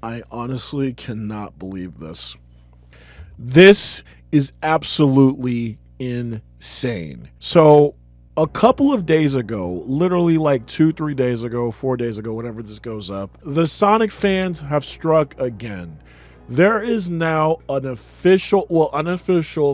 I honestly cannot believe this. This is absolutely insane. So, a couple of days ago, literally like 2-3 days ago, 4 days ago, whenever this goes up, the Sonic fans have struck again. There is now an unofficial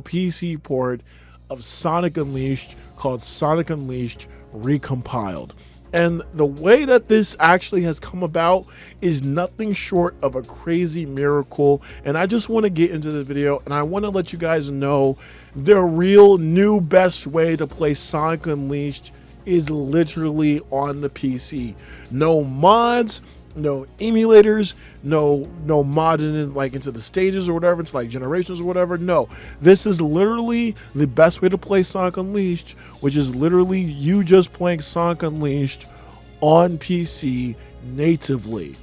PC port of Sonic Unleashed called Sonic Unleashed Recompiled. And the way that this actually has come about is nothing short of a crazy miracle. And I just want to get into the video and I want to let you guys know the real new best way to play Sonic Unleashed is literally on the PC. No mods, no emulators, no modding like into the stages or whatever, it's like generations or whatever. No, this is literally the best way to play Sonic Unleashed, which is literally you just playing Sonic Unleashed on PC natively.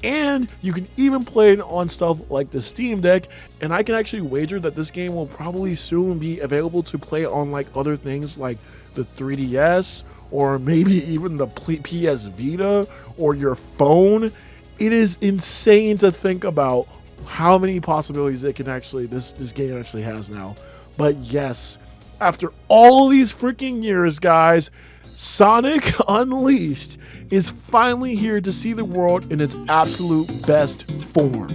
And you can even play it on stuff like the Steam Deck, and I can actually wager that this game will probably soon be available to play on like other things like the 3DS or maybe even the PS Vita or your phone. It is insane to think about how many possibilities it can actually this game actually has now. But yes, after all these freaking years, guys, Sonic Unleashed is finally here to see the world in its absolute best form.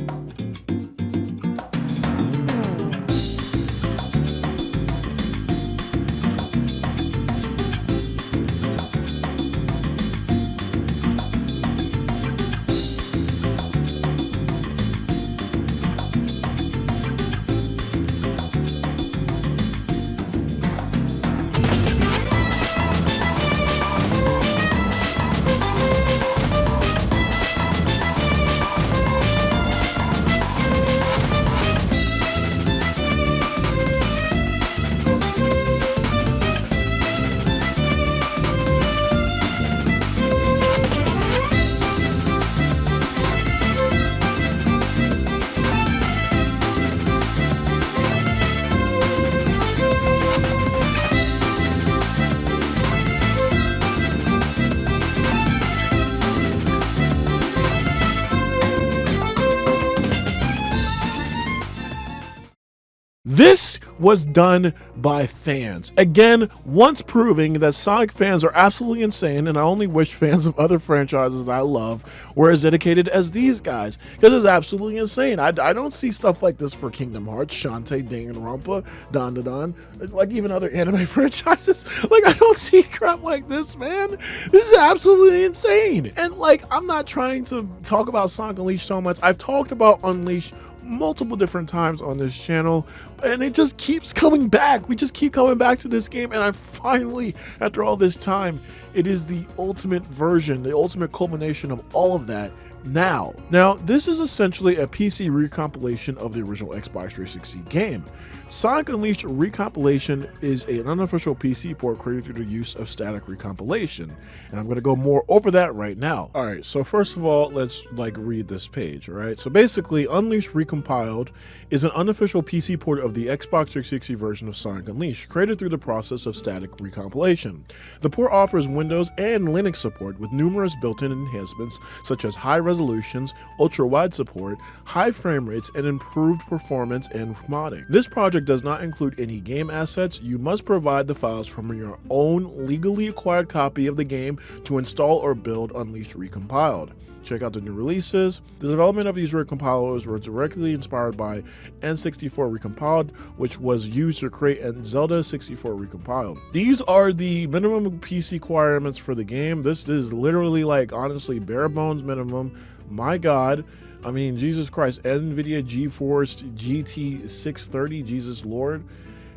This was done by fans. Again, once proving that Sonic fans are absolutely insane, and I only wish fans of other franchises I love were as dedicated as these guys, because it's absolutely insane. I don't see stuff like this for Kingdom Hearts, Shantae, Danganronpa, Don Don, like even other anime franchises. Like, I don't see crap like this, man. This is absolutely insane. And like, I'm not trying to talk about Sonic Unleashed so much. I've talked about Unleashed multiple different times on this channel, and it just keeps coming back. We just keep coming back to this game, and I finally, after all this time, it is the ultimate version, the ultimate culmination of all of that now. Now, this is essentially a PC recompilation of the original Xbox 360 game. Sonic Unleashed Recompilation is an unofficial PC port created through the use of static recompilation, and I'm going to go more over that right now. All right, so first of all, let's read this page. All right, so basically, Unleashed Recompiled is an unofficial PC port of the Xbox 360 version of Sonic Unleashed, created through the process of static recompilation. The port offers Windows and Linux support with numerous built-in enhancements such as high resolutions, ultra-wide support, high frame rates, and improved performance and modding. This project does not include any game assets. You must provide the files from your own legally acquired copy of the game to install or build Unleashed Recompiled. Check out the new releases. The development of these recompilers were directly inspired by N64 Recompiled, which was used to create Zelda 64 Recompiled. These are the minimum PC requirements for the game. This is literally, like, honestly, bare bones minimum. My God. I mean, Jesus Christ, NVIDIA GeForce GT 630, Jesus Lord.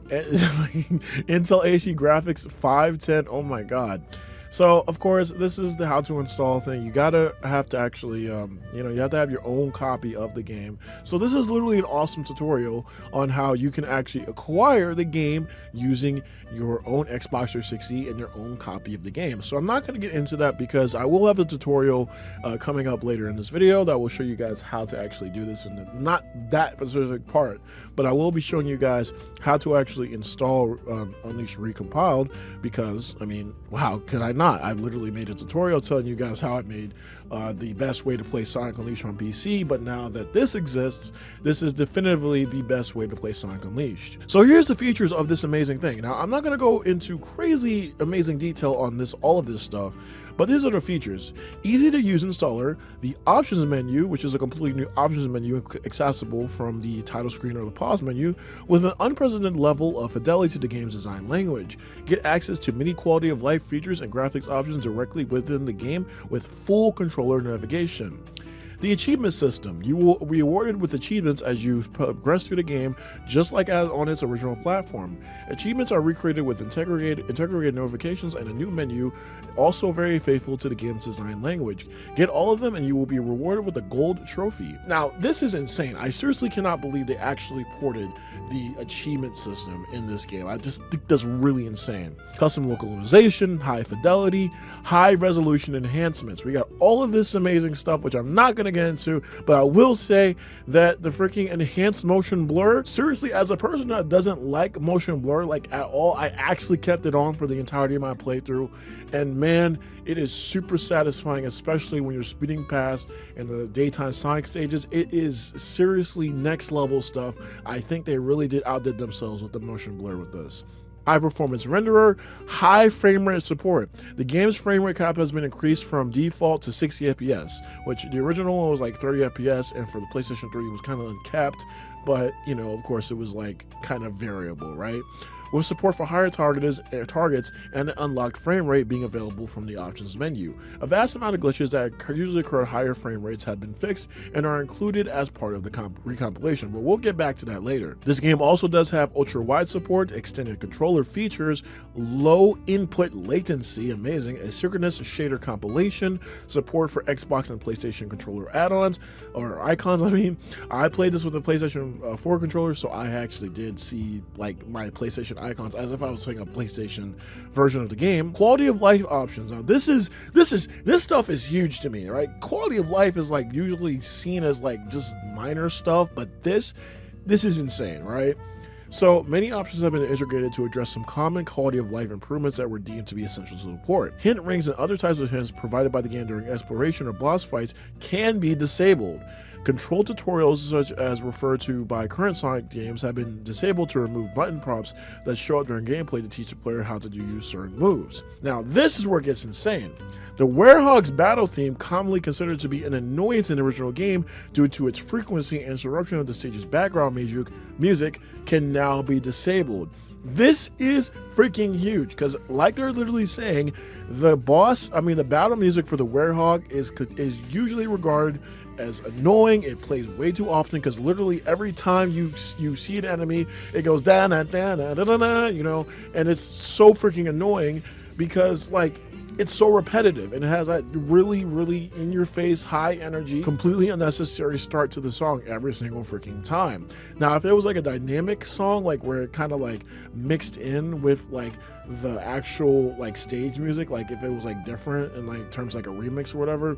Intel HD graphics 510, oh my God. So, of course, this is the how to install thing. You have to actually, you have to have your own copy of the game. So this is literally an awesome tutorial on how you can actually acquire the game using your own Xbox 360 and your own copy of the game. So I'm not going to get into that because I will have a tutorial coming up later in this video that will show you guys how to actually do this, and not that specific part, but I will be showing you guys how to actually install Unleashed Recompiled, because, I mean, wow, could I not. I literally made a tutorial telling you guys how I made the best way to play Sonic Unleashed on PC, but now that this exists, this is definitively the best way to play Sonic Unleashed. So here's the features of this amazing thing. Now, I'm not going to go into crazy amazing detail on all of this stuff, but these are the features. Easy to use installer, the options menu, which is a completely new options menu accessible from the title screen or the pause menu, with an unprecedented level of fidelity to the game's design language. Get access to many quality of life features and graphics options directly within the game with full controller navigation. The achievement system. You will be awarded with achievements as you progress through the game, just like as on its original platform. Achievements are recreated with integrated notifications and a new menu, also very faithful to the game's design language. Get all of them and you will be rewarded with a gold trophy. Now, this is insane. I seriously cannot believe they actually ported the achievement system in this game. I just think that's really insane. Custom localization, high fidelity, high resolution enhancements. We got all of this amazing stuff, which I'm not going to get into, but I will say that the freaking enhanced motion blur, seriously, as a person that doesn't like motion blur like at all, I actually kept it on for the entirety of my playthrough, and man, it is super satisfying, especially when you're speeding past in the daytime Sonic stages. It is seriously next level stuff. I think they really outdid themselves with the motion blur with this. High performance renderer, high frame rate support. The game's frame rate cap has been increased from default to 60 FPS, which the original one was like 30 FPS, and for the PlayStation 3 it was kind of uncapped, but you know, of course it was like kind of variable, right? With support for higher targets and the unlocked frame rate being available from the options menu. A vast amount of glitches that usually occur at higher frame rates have been fixed and are included as part of the recompilation, but we'll get back to that later. This game also does have ultra-wide support, extended controller features, low input latency, amazing, asynchronous shader compilation, support for Xbox and PlayStation controller add-ons, or icons, I played this with a PlayStation 4 controller, so I actually did see like my PlayStation icons as if I was playing a PlayStation version of the game. Quality of life options. Now this stuff is huge to me, right? Quality of life is like usually seen as like just minor stuff, but this is insane, right? So many options have been integrated to address some common quality of life improvements that were deemed to be essential to the port. Hint rings and other types of hints provided by the game during exploration or boss fights can be disabled. Control tutorials, such as referred to by current Sonic games, have been disabled to remove button prompts that show up during gameplay to teach the player how to use certain moves. Now, this is where it gets insane. The Werehog's battle theme, commonly considered to be an annoyance in the original game due to its frequency and interruption of the stage's background music, can now be disabled. This is freaking huge because, like they're literally saying, the battle music for the Werehog is usually regarded as annoying. It plays way too often because literally every time you see an enemy, it goes da da da da da da, you know, and it's so freaking annoying because like it's so repetitive and it has that really in your face, high energy, completely unnecessary start to the song every single freaking time. Now, if it was like a dynamic song, like where it kind of like mixed in with like the actual like stage music, like if it was like different in like terms like a remix or whatever,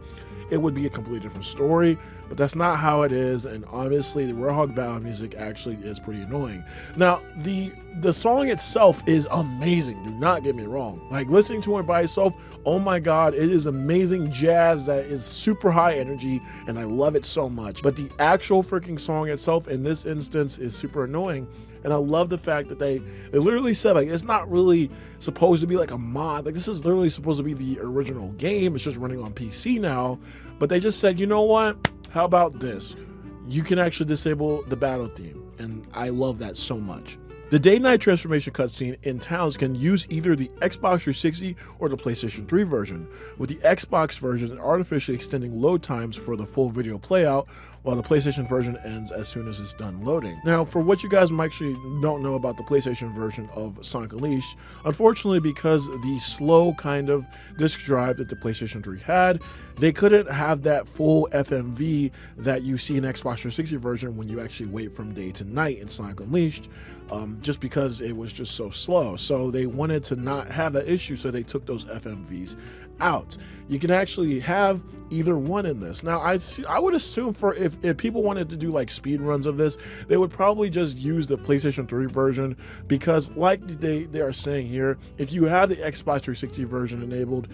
it would be a completely different story, but that's not how it is. And honestly, the Werehog battle music actually is pretty annoying. Now, the song itself is amazing, do not get me wrong. Like listening to it by itself, oh my god, it is amazing jazz that is super high energy and I love it so much. But the actual freaking song itself in this instance is super annoying. And I love the fact that they literally said like it's not really supposed to be like a mod, like this is literally supposed to be the original game, it's just running on PC now, but they just said, you know what, how about this, you can actually disable the battle theme, and I love that so much. The day-night transformation cutscene in towns can use either the Xbox 360 or the PlayStation 3 version, with the Xbox version artificially extending load times for the full video playout, while the PlayStation version ends as soon as it's done loading. Now, for what you guys might actually don't know about the PlayStation version of Sonic Unleashed, unfortunately, because the slow kind of disk drive that the PlayStation 3 had, they couldn't have that full FMV that you see in Xbox 360 version when you actually wait from day to night in Sonic Unleashed, just because it was just so slow. So they wanted to not have that issue, so they took those FMVs out. You can actually have either one in this. Now, I would assume for if people wanted to do like speed runs of this, they would probably just use the PlayStation 3 version, because like they are saying here, if you have the Xbox 360 version enabled,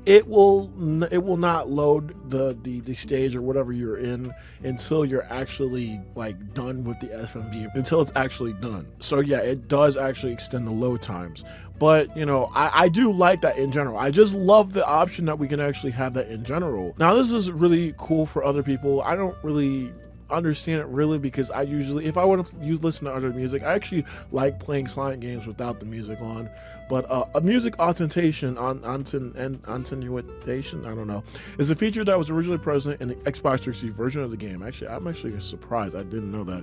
it will not load the stage or whatever you're in until you're actually like done with the FMV, until it's actually done. So yeah, it does actually extend the load times. But you know, I do like that in general. I just love the option that we can actually have that in general. Now this is really cool for other people. I don't really understand it really, because I usually, if I want to listen to other music, I actually like playing silent games without the music on. But a music attenuation, attenuation, I don't know, is a feature that was originally present in the Xbox 360 version of the game. Actually, I'm actually surprised I didn't know that,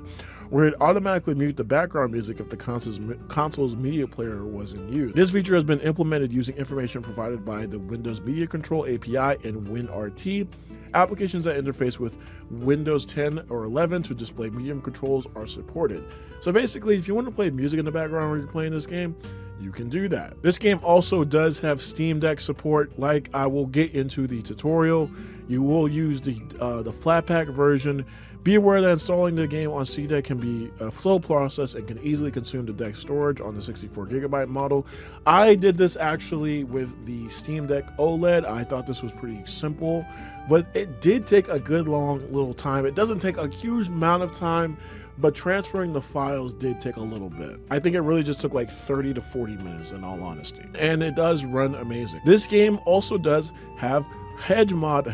where it automatically mute the background music if the console's media player was in use. This feature has been implemented using information provided by the Windows Media Control API and WinRT. Applications that interface with Windows 10 or 11 to display medium controls are supported. So basically, if you want to play music in the background when you're playing this game, you can do that. This game also does have Steam Deck support, like I will get into the tutorial. You will use the Flatpak version. Be aware that installing the game on Steam Deck can be a slow process and can easily consume the deck storage on the 64GB model. I did this actually with the Steam Deck OLED. I thought this was pretty simple, but it did take a good long little time. It doesn't take a huge amount of time, but transferring the files did take a little bit. I think it really just took like 30 to 40 minutes in all honesty. And it does run amazing. This game also does have hedge mod.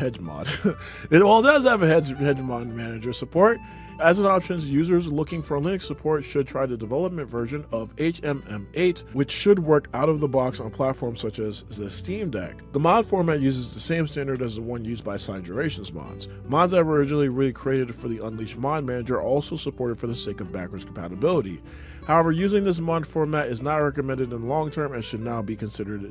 It does have a hedge mod manager support. As an option, users looking for Linux support should try the development version of HMM8, which should work out of the box on platforms such as the Steam Deck. The mod format uses the same standard as the one used by Side Generations mods. Mods that were originally really created for the Unleashed mod manager are also supported for the sake of backwards compatibility. However, using this mod format is not recommended in the long term and should now be considered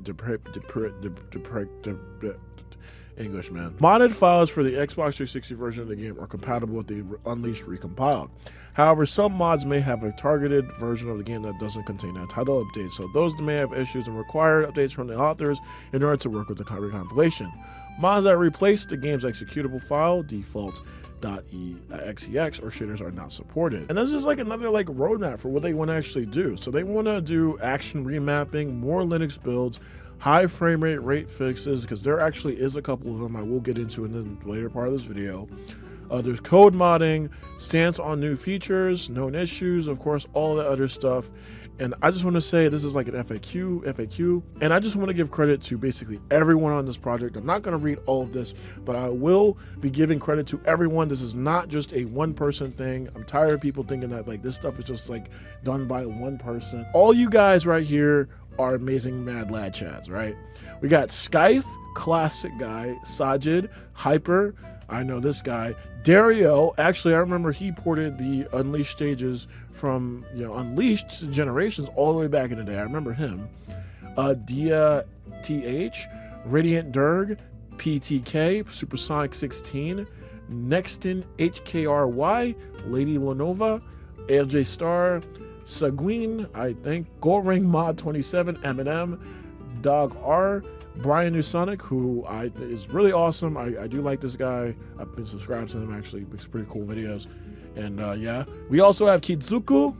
English, man. Modded files for the Xbox 360 version of the game are compatible with the Unleashed Recompiled. However, some mods may have a targeted version of the game that doesn't contain that title update, so those may have issues and require updates from the authors in order to work with the recompilation. Mods that replace the game's executable file, default.exe or shaders, are not supported. And this is like another like roadmap for what they want to actually do. So they want to do action remapping, more Linux builds, high frame rate fixes, because there actually is a couple of them I will get into in the later part of this video. There's code modding, stance on new features, known issues, of course, all that other stuff. And I just want to say this is like an FAQ, and I just want to give credit to basically everyone on this project. I'm not going to read all of this, but I will be giving credit to everyone. This is not just a one-person thing. I'm tired of people thinking that like this stuff is just like done by one person. All you guys right here are amazing Mad Lad Chads, right? We got Scythe, classic guy, Sajid, Hyper, I know this guy, Dario. Actually, I remember he ported the Unleashed stages from, you know, Unleashed Generations all the way back in the day. I remember him. Dia TH, Radiant Durg, PTK, Supersonic 16, Nexton HKRY, Lady Lenova, ALJ Star, Seguin, I think, Goring Mod 27, Eminem, Dog R, Brian Newsonic, who is really awesome. I do like this guy. I've been subscribed to him, actually. Makes pretty cool videos. And yeah, we also have Kitsuku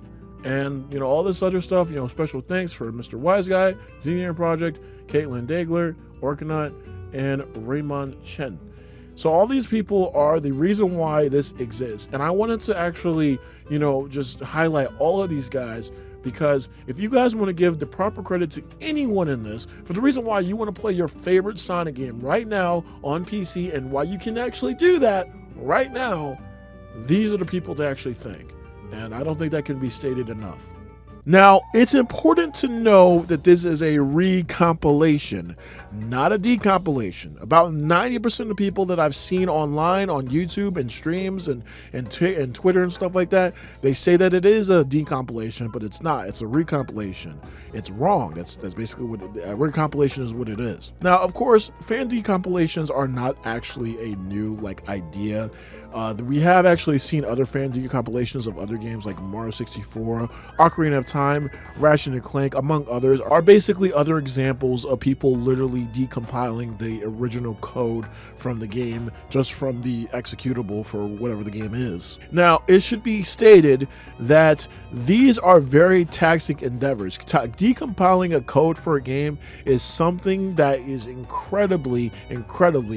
and, you know, all this other stuff. You know, special thanks for Mr. Wise Guy, Xenier Project, Caitlin Dagler, Orkanaut, and Raymond Chen. So all these people are the reason why this exists. And I wanted to actually, you know, just highlight all of these guys, because if you guys want to give the proper credit to anyone in this for the reason why you want to play your favorite Sonic game right now on PC, and why you can actually do that right now, these are the people to actually thank. And I don't think that can be stated enough. Now, it's important to know that this is a recompilation, not a decompilation. About 90% of people that I've seen online on YouTube and streams and Twitter and stuff like that, they say that it is a decompilation, but it's not. It's a recompilation. It's wrong. That's basically what a recompilation is, what it is. Now, of course, fan decompilations are not actually a new like idea. We have actually seen other fan decompilations of other games like Mario 64, Ocarina of Time, Ratchet and Clank, among others, are basically other examples of people literally actually decompiling the original code from the game, just from the executable for whatever the game is. Now, it should be stated that these are very taxing endeavors. Decompiling a code for a game is something that is incredibly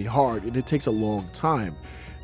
hard, and it takes a long time.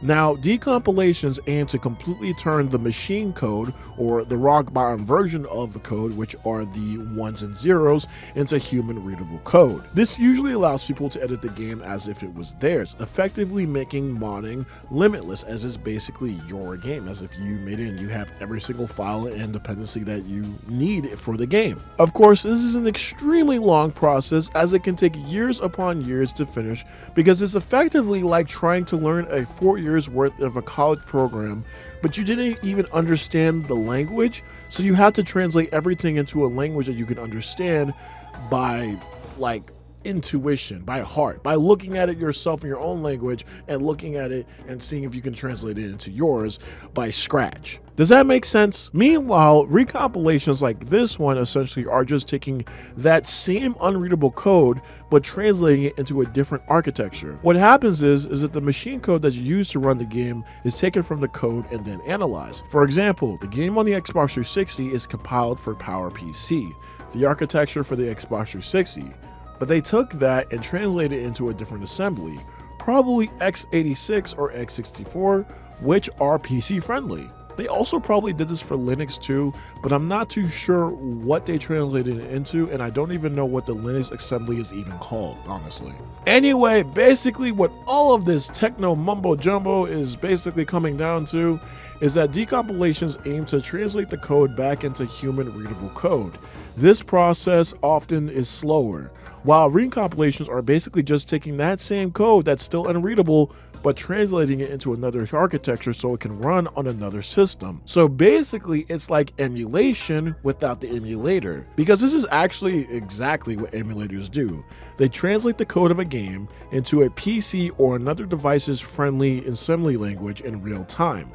Now, decompilations aim to completely turn the machine code, or the rock bottom version of the code, which are the ones and zeros, into human readable code. This usually allows people to edit the game as if it was theirs, effectively making modding limitless, as it's basically your game, as if you made it and you have every single file and dependency that you need for the game. Of course, this is an extremely long process, as it can take years upon years to finish, because it's effectively like trying to learn a 4 years worth of a college program, but you didn't even understand the language, so you have to translate everything into a language that you can understand by like intuition, by heart, by looking at it yourself in your own language and looking at it and seeing if you can translate it into yours by scratch. Does that make sense? Meanwhile, recompilations like this one essentially are just taking that same unreadable code but translating it into a different architecture. What happens is that the machine code that's used to run the game is taken from the code and then analyzed. For example, the game on the Xbox 360 is compiled for PowerPC, the architecture for the Xbox 360. But they took that and translated it into a different assembly, probably x86 or x64, which are PC friendly. They also probably did this for Linux too, but I'm not too sure what they translated it into, and I don't even know what the Linux assembly is even called, honestly. Anyway, basically what all of this techno mumbo jumbo is basically coming down to is that decompilations aim to translate the code back into human readable code. This process often is slower, while recompilations are basically just taking that same code that's still unreadable but translating it into another architecture so it can run on another system. So basically it's like emulation without the emulator, because this is actually exactly what emulators do. They translate the code of a game into a PC or another device's friendly assembly language in real time.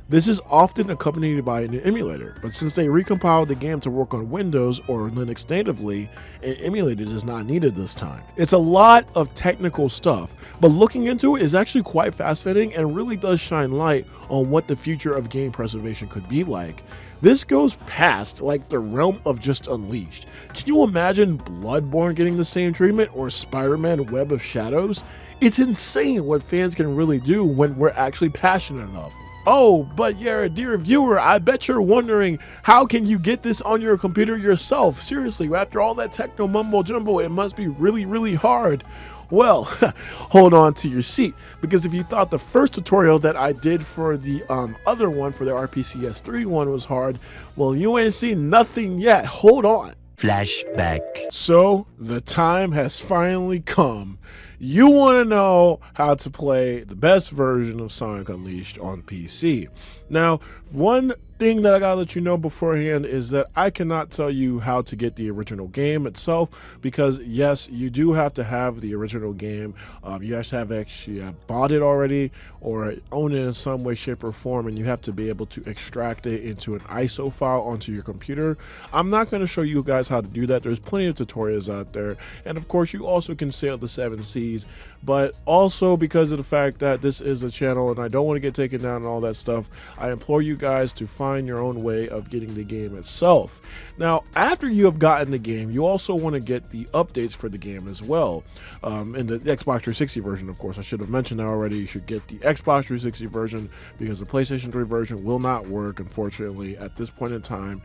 This is often accompanied by an emulator, but since they recompiled the game to work on Windows or Linux natively, an emulator is not needed this time. It's a lot of technical stuff, but looking into it is actually quite fascinating and really does shine light on what the future of game preservation could be like. This goes past like the realm of just Unleashed. Can you imagine Bloodborne getting the same treatment, or Spider-Man Web of Shadows? It's insane what fans can really do when we're actually passionate enough. Oh, but yeah, dear viewer, I bet you're wondering, how can you get this on your computer yourself? Seriously, after all that techno mumbo jumbo, it must be really hard. Well, hold on to your seat, because if you thought the first tutorial that I did for the other one, for the RPCS3 one, was hard, well, you ain't seen nothing yet. Hold on. Flashback. So the time has finally come. You want to know how to play the best version of Sonic Unleashed on PC. Now, one thing that I gotta let you know beforehand is that I cannot tell you how to get the original game itself, because yes, you do have to have the original game. You have to have actually bought it already or own it in some way, shape, or form, and you have to be able to extract it into an ISO file onto your computer. I'm not going to show you guys how to do that. There's plenty of tutorials out there, and of course you also can sail the 7 seas, but also because of the fact that this is a channel and I don't want to get taken down and all that stuff, I implore you guys to find your own way of getting the game itself. Now, after you have gotten the game, you also want to get the updates for the game as well. In the Xbox 360 version, of course, I should have mentioned that already. You should get the Xbox 360 version, because the PlayStation 3 version will not work, unfortunately, at this point in time.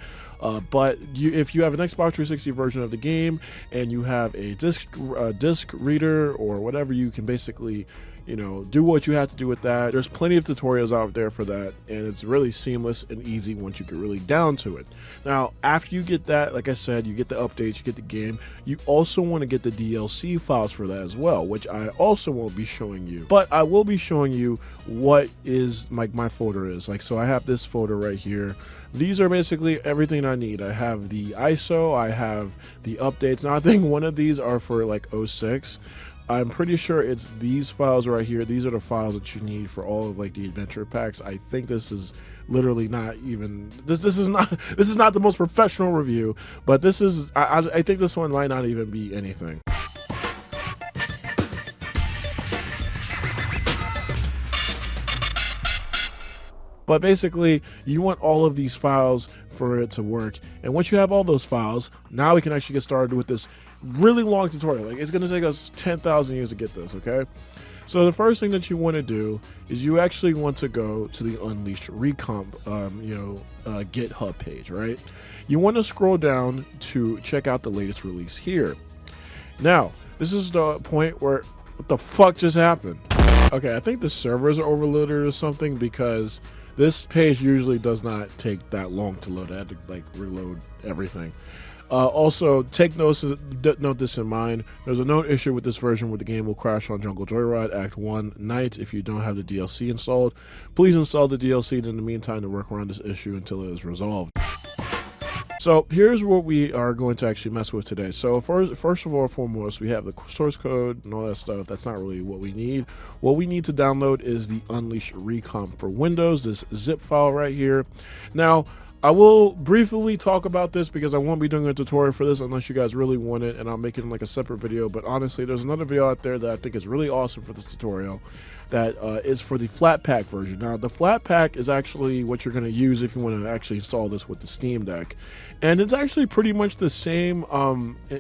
But if you have an Xbox 360 version of the game and you have a disc reader or whatever, you can basically, you know, do what you have to do with that. There's plenty of tutorials out there for that, and it's really seamless and easy once you get really down to it. Now, after you get that, like I said, you get the updates, you get the game, you also want to get the DLC files for that as well, which I also won't be showing you, but I will be showing you what is like my folder is. Like, so I have this folder right here. These are basically everything I need. I have the ISO, I have the updates. Now I think one of these are for like 06. I'm pretty sure it's these files right here. These are the files that you need for all of like the adventure packs. I think this is literally not even this is not the most professional review, but this is I think this one might not even be anything. But basically, you want all of these files for it to work. And once you have all those files, now we can actually get started with this really long tutorial. Like, it's going to take us 10,000 years to get this, okay? So the first thing that you want to do is you actually want to go to the Unleashed Recomp, GitHub page, right? You want to scroll down to check out the latest release here. Now, this is the point where, what the fuck just happened? Okay, I think the servers are overloaded or something, because this page usually does not take that long to load. I had to like reload everything. Also, note this in mind. There's a known issue with this version where the game will crash on Jungle Joyride Act 1 night if you don't have the DLC installed. Please install the DLC in the meantime to work around this issue until it is resolved. So here's what we are going to actually mess with today. So first of all, foremost, we have the source code and all that stuff. That's not really what we need. What we need to download is the Unleashed Recomp for Windows, this zip file right here. Now, I will briefly talk about this because I won't be doing a tutorial for this unless you guys really want it, and I'll make it in like a separate video. But honestly, there's another video out there that I think is really awesome for this tutorial that is for the Flatpak version. Now, the Flatpak is actually what you're going to use if you want to actually install this with the Steam Deck. And it's actually pretty much the same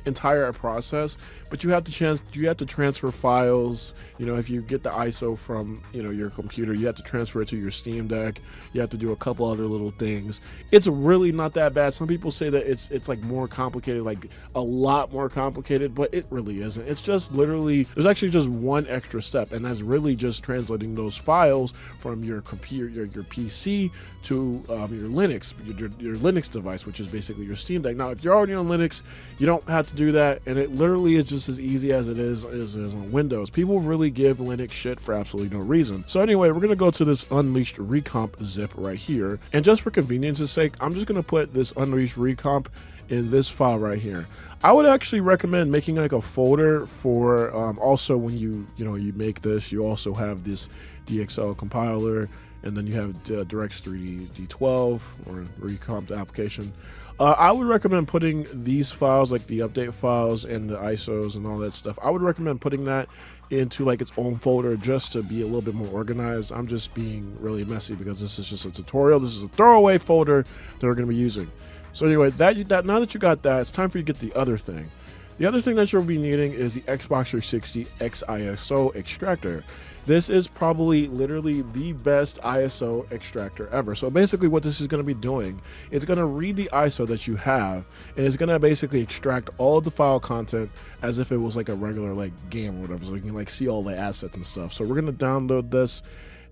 entire process, but you have to transfer files. You know, if you get the ISO from, you know, your computer, you have to transfer it to your Steam Deck. You have to do a couple other little things. It's really not that bad. Some people say that it's like more complicated, like a lot more complicated, but it really isn't. It's just literally, there's actually just one extra step, and that's really just translating those files from your computer, your PC to your Linux device, which is basically your Steam Deck. Now, if you're already on Linux, you don't have to do that, and it literally is just as easy as it is on Windows. People really give Linux shit for absolutely no reason. So anyway, we're gonna go to this Unleashed Recomp zip right here, and just for convenience's sake, I'm just gonna put this Unleashed Recomp in this file right here. I would actually recommend making like a folder for also when you make this, you also have this DXL compiler, and then you have Directs 3D D12 or Recomp application. I would recommend putting these files, like the update files and the ISOs and all that stuff, I would recommend putting that into like its own folder just to be a little bit more organized. I'm just being really messy because this is just a tutorial. This is a throwaway folder that we're going to be using. So anyway, now that you got that, it's time for you to get the other thing. The other thing that you'll be needing is the Xbox 360 XISO extractor. This is probably literally the best ISO extractor ever. So basically what this is going to be doing, it's going to read the ISO that you have, and it's going to basically extract all of the file content as if it was like a regular like game or whatever, so you can like see all the assets and stuff. So we're going to download this,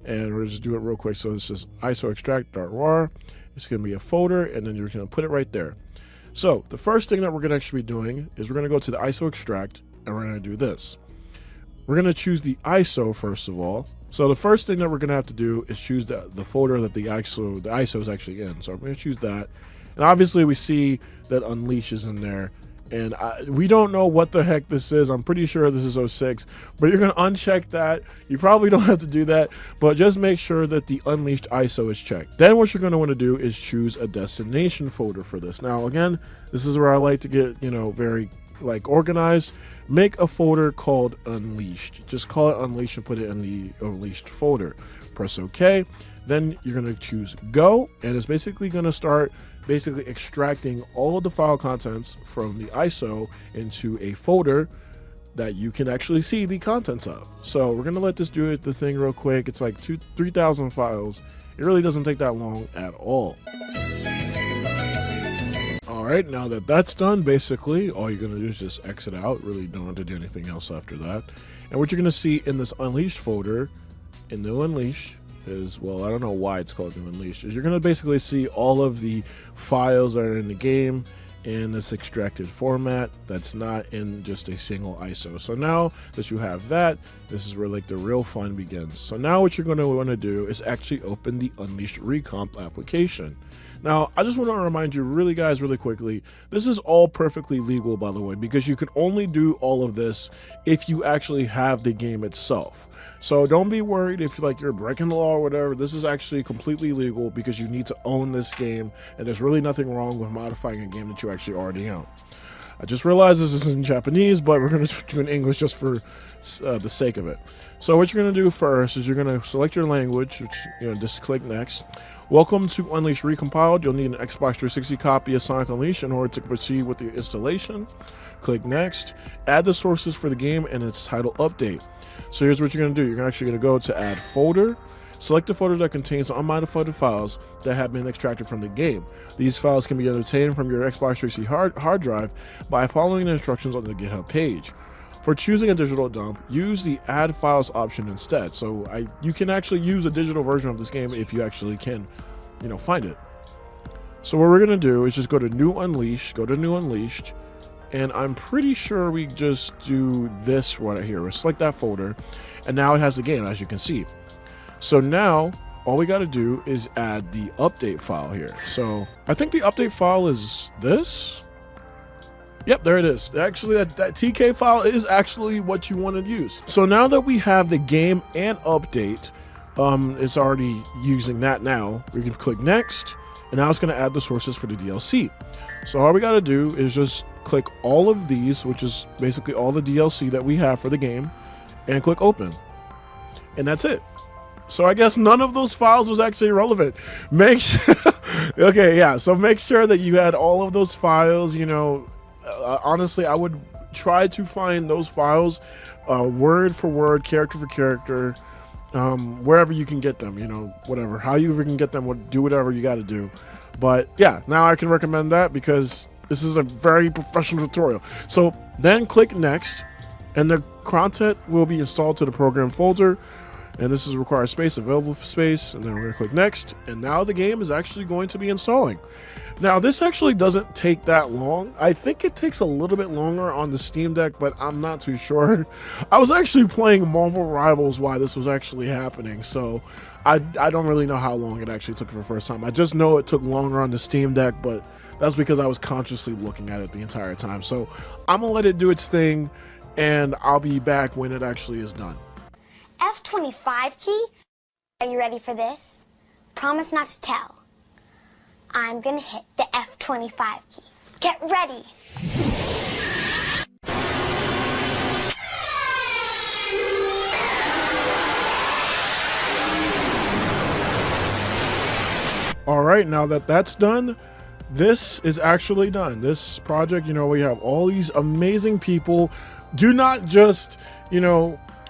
and we're just do it real quick. So it's just ISO extract.rar. It's going to be a folder, and then you're going to put it right there. So the first thing that we're going to actually be doing is we're going to go to the ISO extract, and we're going to do this. We're going to choose the ISO first of all. So the first thing that we're going to have to do is choose the folder that the ISO is actually in. So I'm going to choose that. And obviously we see that Unleash is in there. And we don't know what the heck this is. I'm pretty sure this is 06, but you're going to uncheck that. You probably don't have to do that, but just make sure that the Unleashed ISO is checked. Then what you're going to want to do is choose a destination folder for this. Now, again, this is where I like to get, very like organized. Make a folder called Unleashed. Just call it Unleashed and put it in the Unleashed folder. Press OK. Then you're going to choose Go, and it's basically going to start extracting all of the file contents from the ISO into a folder that you can actually see the contents of. So we're going to let this do the thing real quick. It's like 3,000 files. It really doesn't take that long at all. All right, now that that's done, basically all you're going to do is just exit out. Really don't have to do anything else after that. And what you're going to see in this Unleashed folder, in the Unleash, is, well, I don't know why it's called New Unleashed, is you're going to basically see all of the files that are in the game in this extracted format that's not in just a single ISO. So now that you have that, this is where like the real fun begins. So now what you're going to want to do is actually open the Unleashed Recomp application. Now, I just want to remind you really quickly, this is all perfectly legal, by the way, because you can only do all of this if you actually have the game itself. So don't be worried if you're breaking the law or whatever. This is actually completely legal because you need to own this game, and there's really nothing wrong with modifying a game that you actually already own. I just realized this is in Japanese, but we're going to do in English just for the sake of it. So what you're going to do first is you're going to select your language, which, just click next. Welcome to Unleash Recompiled. You'll need an Xbox 360 copy of Sonic Unleashed in order to proceed with the installation. Click next. Add the sources for the game and its title update. So here's what you're going to do. You're actually going to go to Add Folder. Select the folder that contains unmodified files that have been extracted from the game. These files can be obtained from your Xbox 360 hard drive by following the instructions on the GitHub page. For choosing a digital dump, use the Add Files option instead. So you can actually use a digital version of this game if you actually can, find it. So what we're gonna do is just go to New Unleashed, and I'm pretty sure we just do this right here. We'll select that folder, and now it has the game, as you can see. So now, all we gotta do is add the update file here. So I think the update file is this. Yep, there it is. Actually, that TK file is actually what you want to use. So now that we have the game and update, it's already using that now. We can click next, and now it's going to add the sources for the DLC. So all we got to do is just click all of these, which is basically all the DLC that we have for the game, and click open. And that's it. So I guess none of those files was actually relevant. Make sure, okay, yeah. So make sure that you had all of those files, honestly, I would try to find those files word for word, character for character, wherever you can get them, whatever, how you can get them, do whatever you got to do. But yeah, now I can recommend that because this is a very professional tutorial. So then click next, and the content will be installed to the program folder. And this is required space, available space, and then we're going to click next, and now the game is actually going to be installing. Now, this actually doesn't take that long. I think it takes a little bit longer on the Steam Deck, but I'm not too sure. I was actually playing Marvel Rivals while this was actually happening, so I don't really know how long it actually took for the first time. I just know it took longer on the Steam Deck, but that's because I was consciously looking at it the entire time. So I'm going to let it do its thing, and I'll be back when it actually is done. F25 key? Are you ready for this? Promise not to tell. I'm gonna hit the F25 key. Get ready! All right, now that that's done, this is actually done. This project, we have all these amazing people. Do not just,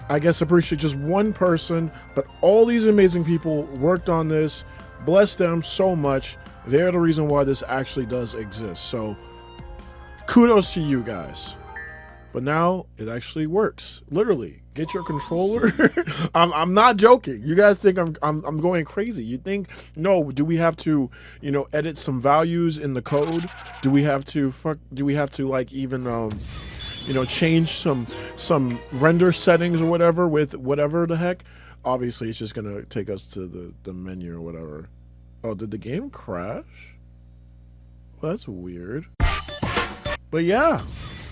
I guess appreciate just one person, but all these amazing people worked on this. Bless them so much. They're the reason why this actually does exist. So kudos to you guys. But now it actually works. Literally, get your controller. I'm not joking. You guys think I'm going crazy. You think, no, do we have to, edit some values in the code? Do we have to change some render settings or whatever with whatever the heck? Obviously, it's just gonna take us to the menu or whatever. Oh, did the game crash? Well, that's weird. But yeah,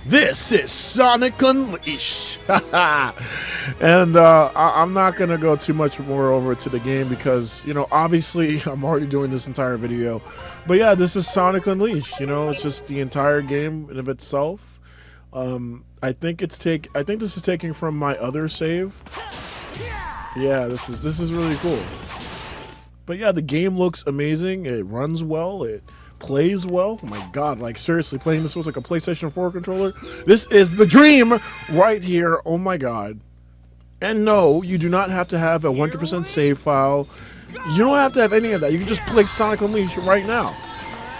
this is Sonic Unleashed. And I'm not gonna go too much more over to the game because, obviously I'm already doing this entire video. But yeah, this is Sonic Unleashed. It's just the entire game in of itself. I think this is taking from my other save. Yeah, this is really cool. But yeah, the game looks amazing. It runs well. It plays well. Oh my god, like seriously, playing this with like a PlayStation 4 controller. This is the dream right here. Oh my god. And no, you do not have to have a 100% save file. You don't have to have any of that. You can just play Sonic Unleashed right now.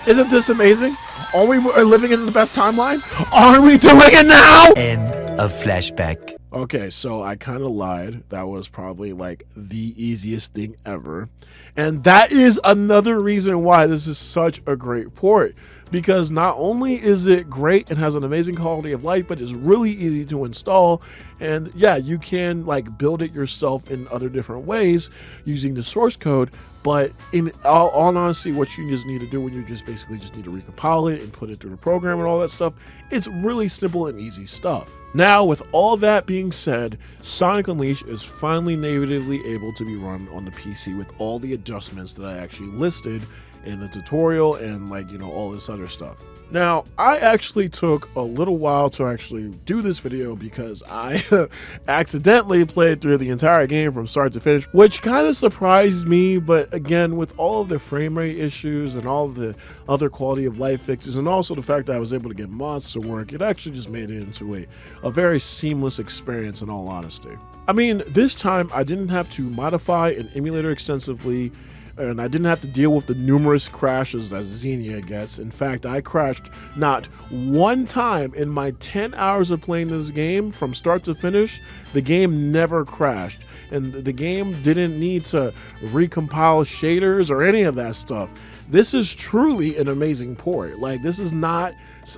Isn't this amazing? Are we living in the best timeline? Are we doing it now? End of flashback. Okay, so I kind of lied. That was probably like the easiest thing ever. And that is another reason why this is such a great port. Because not only is it great and has an amazing quality of life, but it's really easy to install. And yeah, you can like build it yourself in other different ways using the source code. But in all honesty, what you just need to do when you just basically just need to recompile it and put it through the program and all that stuff, it's really simple and easy stuff. Now, with all that being said, Sonic Unleashed is finally natively able to be run on the PC with all the adjustments that I actually listed in the tutorial and all this other stuff. Now, I actually took a little while to actually do this video because I accidentally played through the entire game from start to finish, which kind of surprised me. But again, with all of the frame rate issues and all of the other quality of life fixes, and also the fact that I was able to get mods to work, it actually just made it into a very seamless experience in all honesty. I mean, this time I didn't have to modify an emulator extensively, and I didn't have to deal with the numerous crashes that Xenia gets. In fact, I crashed not one time in my 10 hours of playing this game from start to finish. The game never crashed, and the game didn't need to recompile shaders or any of that stuff. This is truly an amazing port. Like, this is not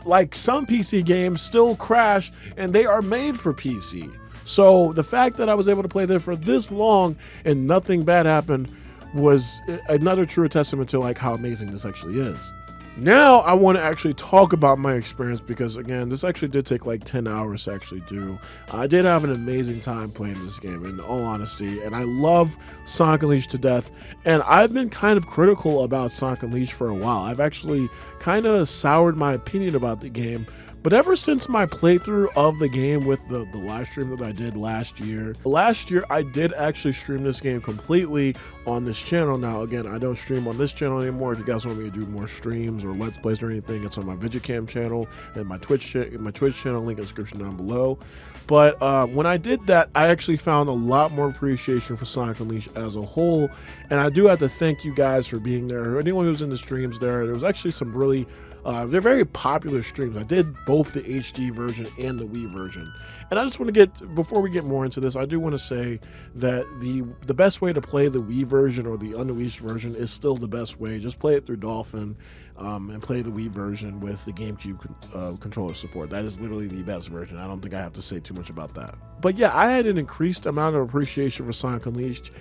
like some PC games still crash, and they are made for PC. So the fact that I was able to play there for this long and nothing bad happened was another true testament to like how amazing this actually is. Now I want to actually talk about my experience, because again, this actually did take like 10 hours to actually do. I did have an amazing time playing this game, in all honesty, and I love Sonic Unleashed to death. And I've been kind of critical about Sonic Unleashed for a while. I've actually kind of soured my opinion about the game. But ever since my playthrough of the game with the live stream that I did last year I did actually stream this game completely on this channel. Now, again, I don't stream on this channel anymore. If you guys want me to do more streams or Let's Plays or anything, it's on my VideoCam channel and my Twitch channel, link in the description down below. But when I did that, I actually found a lot more appreciation for Sonic Unleashed as a whole. And I do have to thank you guys for being there. Anyone who was in the streams there was actually some really they're very popular streams. I did both the HD version and the Wii version. And I just want to get, before we get more into this, I do want to say that the best way to play the Wii version or the Unleashed version is still the best way. Just play it through Dolphin and play the Wii version with the GameCube controller support. That is literally the best version. I don't think I have to say too much about that. But yeah, I had an increased amount of appreciation for Sonic Unleashed.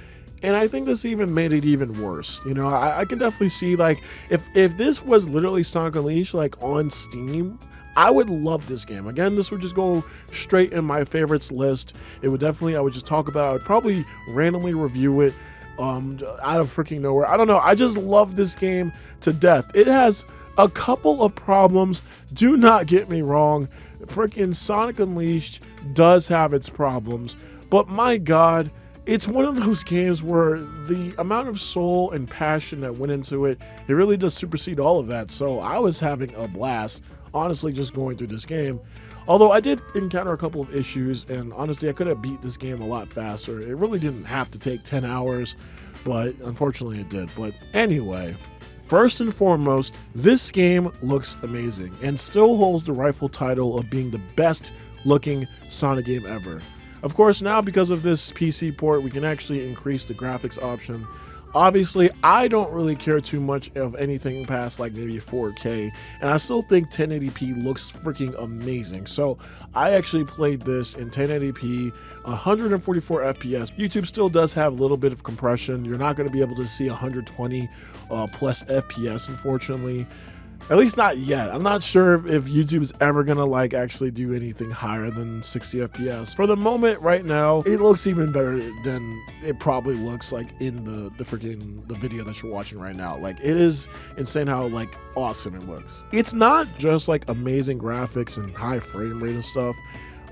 And I think this even made it even worse. You know, I can definitely see, like, if this was literally Sonic Unleashed, like, on Steam, I would love this game. Again, this would just go straight in my favorites list. It would definitely, I would just talk about it. I would probably randomly review it out of freaking nowhere. I don't know. I just love this game to death. It has a couple of problems. Do not get me wrong. Freaking Sonic Unleashed does have its problems. But my God, it's one of those games where the amount of soul and passion that went into it, it really does supersede all of that. So I was having a blast, honestly, just going through this game. Although I did encounter a couple of issues, and honestly, I could have beat this game a lot faster. It really didn't have to take 10 hours, but unfortunately it did. But anyway, first and foremost, this game looks amazing and still holds the rightful title of being the best looking Sonic game ever. Of course, now because of this PC port, we can actually increase the graphics option. Obviously, I don't really care too much of anything past like maybe 4K, and I still think 1080p looks freaking amazing. So I actually played this in 1080p, 144 FPS. YouTube still does have a little bit of compression. You're not going to be able to see 120 plus FPS, unfortunately. At least not yet. I'm not sure if YouTube is ever gonna like actually do anything higher than 60 FPS. For the moment, right now, it looks even better than it probably looks like in the video that you're watching right now. Like, it is insane how like awesome it looks. It's not just like amazing graphics and high frame rate and stuff.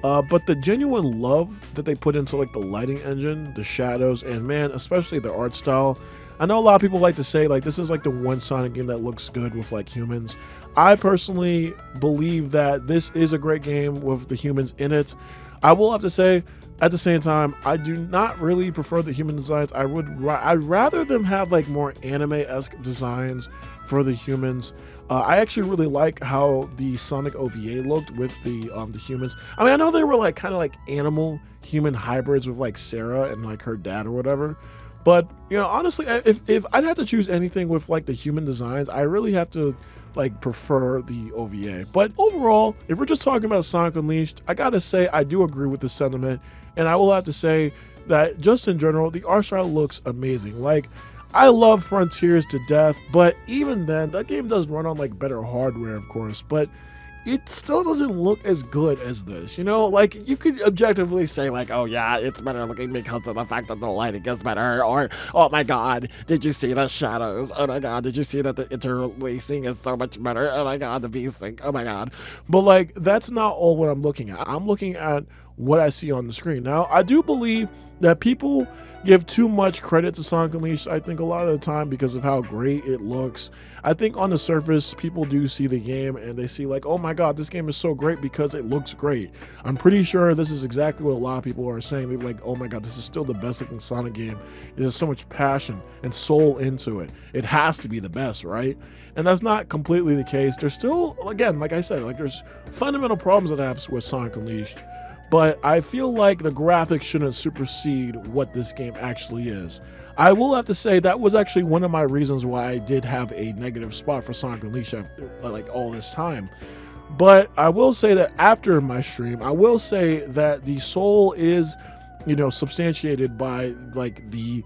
But the genuine love that they put into like the lighting engine, the shadows, and man, especially the art style. I know a lot of people like to say like this is like the one Sonic game that looks good with like humans. I personally believe that this is a great game with the humans in it. I will have to say, at the same time, I do not really prefer the human designs. I'd rather them have like more anime-esque designs for the humans. I actually really like how the Sonic OVA looked with the humans. I mean, I know they were like kind of like animal human hybrids with like Sarah and like her dad or whatever. But, you know, honestly, if I'd have to choose anything with like the human designs, I really have to like prefer the OVA. But overall, if we're just talking about Sonic Unleashed, I gotta say I do agree with the sentiment, and I will have to say that just in general, the art style looks amazing. Like, I love Frontiers to death, but even then, that game does run on like better hardware, of course, but it still doesn't look as good as this, you know? Like, you could objectively say, like, oh yeah, it's better looking because of the fact that the lighting is better, or, oh my god, did you see the shadows? Oh my god, did you see that the interlacing is so much better? Oh my god, the V-Sync, oh my god. But, like, that's not all what I'm looking at. I'm looking at what I see on the screen. Now, I do believe that people give too much credit to Sonic Unleashed, I think, a lot of the time because of how great it looks. I think on the surface, people do see the game and they see like, oh my god, this game is so great because it looks great. I'm pretty sure this is exactly what a lot of people are saying. They're like, oh my god, this is still the best looking Sonic game. There's so much passion and soul into it. It has to be the best, right? And that's not completely the case. There's still, again, like I said, like there's fundamental problems that I have with Sonic Unleashed. But I feel like the graphics shouldn't supersede what this game actually is. I will have to say that was actually one of my reasons why I did have a negative spot for Sonic Unleashed after, like, all this time. But I will say that after my stream, I will say that the soul is, you know, substantiated by like the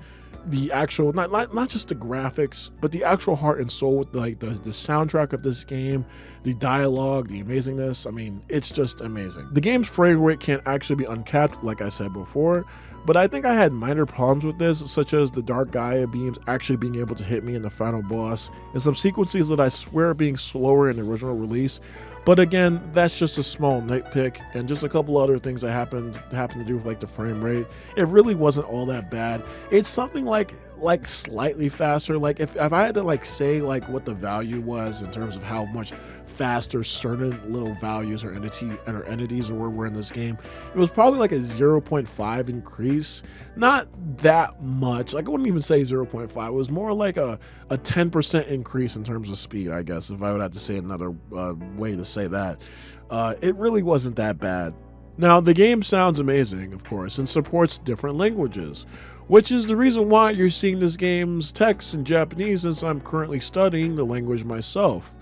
actual, not just the graphics, but the actual heart and soul with like the soundtrack of this game, the dialogue, the amazingness. I mean, it's just amazing. The game's frame rate can't actually be uncapped, like I said before, but I think I had minor problems with this, such as the dark Gaia beams actually being able to hit me in the final boss, and some sequences that I swear are being slower in the original release. But again, that's just a small nitpick, and just a couple other things that happened to do with like the frame rate. It really wasn't all that bad. It's something like slightly faster. Like if I had to like say like what the value was in terms of how much faster certain little values or entities were in this game, it was probably like a 0.5 increase. Not that much. Like I wouldn't even say 0.5. It was more like a 10% increase in terms of speed, I guess, if I would have to say another way to say that. It really wasn't that bad. Now, the game sounds amazing, of course, and supports different languages, which is the reason why you're seeing this game's text in Japanese, since I'm currently studying the language myself.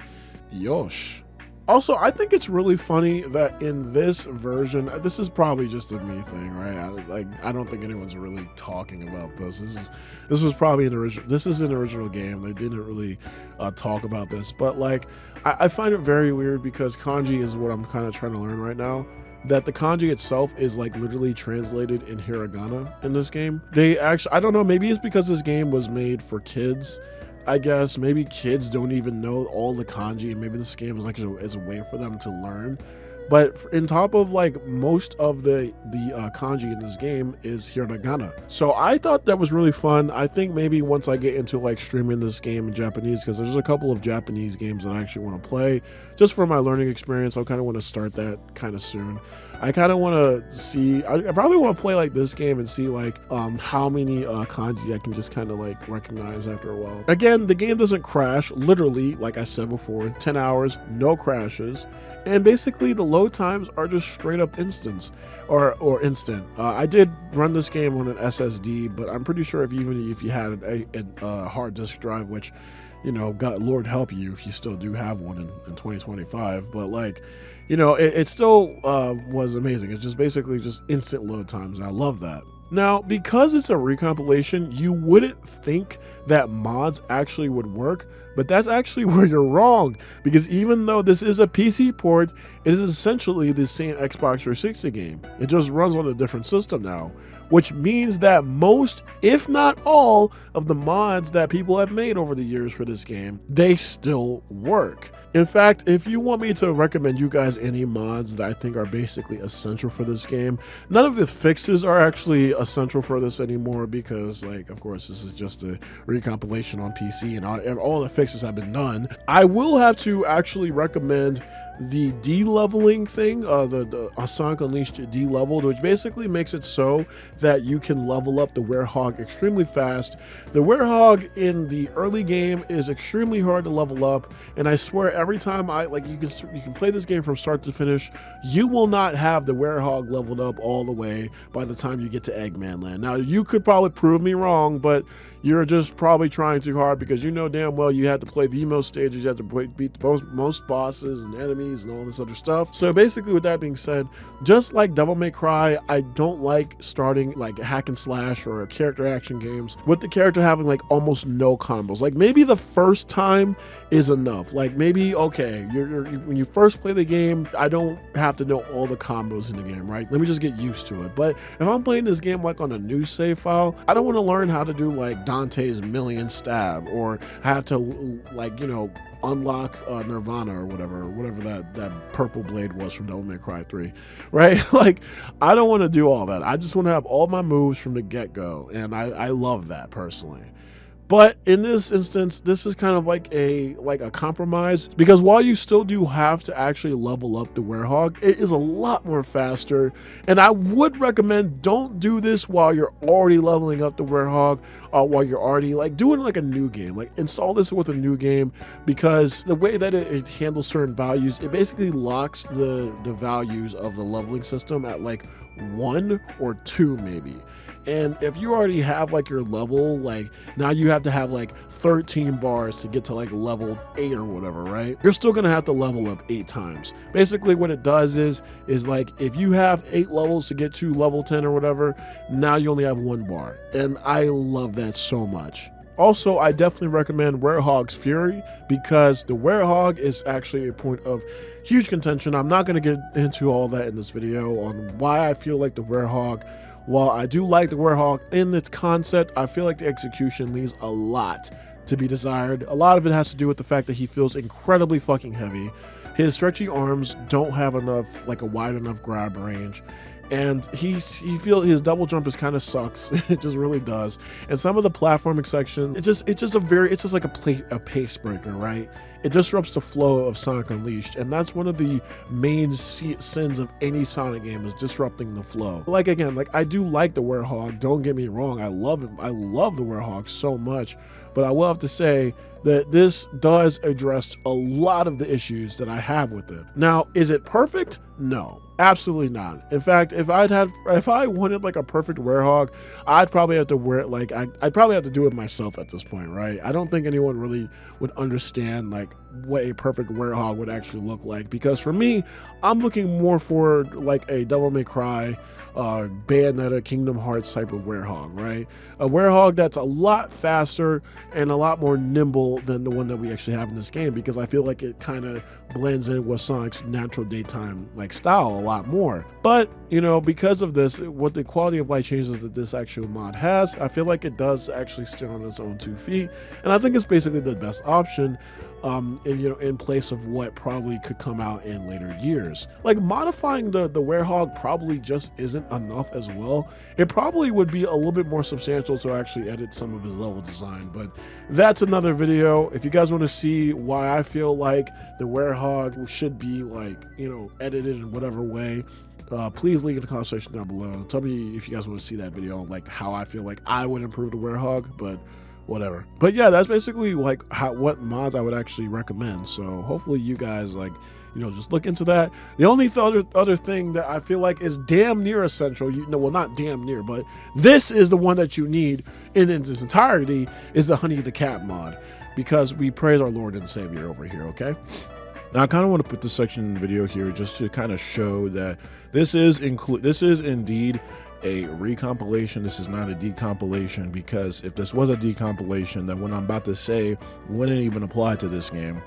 Yosh. Also, I think it's really funny that in this version, this is probably just a me thing, right? I don't think anyone's really talking about this. This was probably an original. This is an original game. They didn't really talk about this, but like I find it very weird because kanji is what I'm kind of trying to learn right now. That the kanji itself is like literally translated in hiragana in this game. They actually, I don't know, maybe it's because this game was made for kids. I guess maybe kids don't even know all the kanji, and maybe this game is like as a way for them to learn. But in top of like most of the kanji in this game is hiragana. So I thought that was really fun. I think maybe once I get into like streaming this game in Japanese, because there's a couple of Japanese games that I actually want to play just for my learning experience. I kind of want to start that kind of soon. I kind of want to see, I probably want to play like this game and see like how many kanji I can just kind of like recognize after a while. Again, the game doesn't crash, literally, like I said before, 10 hours, no crashes. And basically the load times are just straight up instant. I did run this game on an SSD, but I'm pretty sure even if you had a hard disk drive, which, you know, God, Lord help you if you still do have one in 2025, but like, you know, it still was amazing. It's just basically just instant load times, and I love that. Now, because it's a recompilation, you wouldn't think that mods actually would work, but that's actually where you're wrong, because even though this is a PC port, it is essentially the same Xbox 360 game. It just runs on a different system now, which means that most, if not all, of the mods that people have made over the years for this game, they still work. In fact, if you want me to recommend you guys any mods that I think are basically essential for this game, none of the fixes are actually essential for this anymore because, like, of course, this is just a recompilation on PC and all the fixes have been done. I will have to actually recommend the de-leveling thing, the Sonic Unleashed de-leveled, which basically makes it so that you can level up the Werehog extremely fast. The Werehog in the early game is extremely hard to level up, and I swear every time you can play this game from start to finish, you will not have the Werehog leveled up all the way by the time you get to Eggman Land. Now, you could probably prove me wrong, but you're just probably trying too hard because you know damn well you had to play the most stages, you had to beat most bosses and enemies enemies and all this other stuff. So basically, with that being said, just like Devil May Cry, I don't like starting like hack and slash or character action games with the character having like almost no combos. Like maybe the first time is enough. Like maybe, okay, when you first play the game, I don't have to know all the combos in the game, right? Let me just get used to it. But if I'm playing this game like on a new save file, I don't want to learn how to do like Dante's million stab, or have to like, you know, unlock Nirvana or whatever that purple blade was from Devil May Cry 3, right? Like, I don't want to do all that. I just want to have all my moves from the get-go, and I love that personally. But in this instance, this is kind of like a compromise, because while you still do have to actually level up the werehog, it is a lot more faster. And I would recommend don't do this while you're already leveling up the werehog, while you're already like doing like a new game. Like install this with a new game, because the way that it handles certain values, it basically locks the values of the leveling system at like 1 or 2 maybe. And if you already have like your level, like now you have to have like 13 bars to get to like level 8 or whatever, right? You're still gonna have to level up 8 times. Basically what it does is like if you have 8 levels to get to level 10 or whatever, now you only have 1 bar. And I love that so much. Also, I definitely recommend Werehog's Fury, because the Werehog is actually a point of huge contention. I'm not gonna get into all that in this video on why I feel like the Werehog, while I do like the werehog in its concept, I feel like the execution leaves a lot to be desired. A lot of it has to do with the fact that he feels incredibly fucking heavy. His stretchy arms don't have enough, like a wide enough grab range. And he feels his double jump is kind of sucks. It just really does. And some of the platforming section, it's just like a pace breaker, right? It disrupts the flow of Sonic Unleashed, and that's one of the main sins of any Sonic game, is disrupting the flow. Like again, like I do like the werehog, don't get me wrong, I love it. I love the werehog so much, but I will have to say that this does address a lot of the issues that I have with it. Now, is it perfect? No, absolutely not. In fact, if I wanted like a perfect werehog, I'd probably have to wear it like I'd probably have to do it myself at this point, right? I don't think anyone really would understand like what a perfect werehog would actually look like, because for me, I'm looking more for like a Devil May Cry, Bayonetta, Kingdom Hearts type of werehog, right? A werehog that's a lot faster and a lot more nimble than the one that we actually have in this game, because I feel like it kind of blends in with Sonic's natural daytime like style a lot more. But you know, because of this, what the quality of life changes that this actual mod has, I feel like it does actually stand on its own 2 feet, and I think it's basically the best option. In place of what probably could come out in later years. Like modifying the werehog probably just isn't enough as well. It probably would be a little bit more substantial to actually edit some of his level design, but that's another video. If you guys want to see why I feel like the werehog should be like, you know, edited in whatever way, please leave in the comment section down below. Tell me if you guys want to see that video, like how I feel like I would improve the werehog, but whatever. But yeah, that's basically like what mods I would actually recommend. So hopefully you guys like, you know, just look into that. The only other thing that I feel like is damn near essential, well, not damn near, but this is the one that you need in its entirety, is the Honey the Cat mod, because we praise our Lord and Savior over here, okay? Now I kind of want to put this section in the video here just to kind of show that this is indeed a recompilation. This is not a decompilation, because if this was a decompilation, then what I'm about to say wouldn't even apply to this game.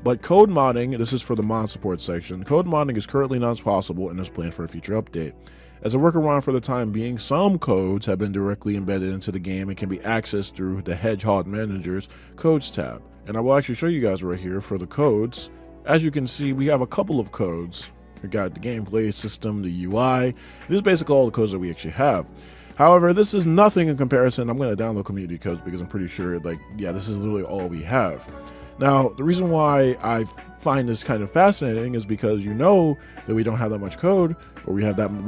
But code modding, this is for the mod support section, code modding is currently not possible and is planned for a future update. As a workaround for the time being, some codes have been directly embedded into the game and can be accessed through the Hedgehog Manager's Codes tab. And I will actually show you guys right here for the codes. As you can see, we have a couple of codes. We got the gameplay system, the UI. This is basically all the codes that we actually have. However, this is nothing in comparison. I'm going to download community codes because I'm pretty sure, like, yeah, this is literally all we have. Now, the reason why I find this kind of fascinating is because you know that we don't have that much code, or we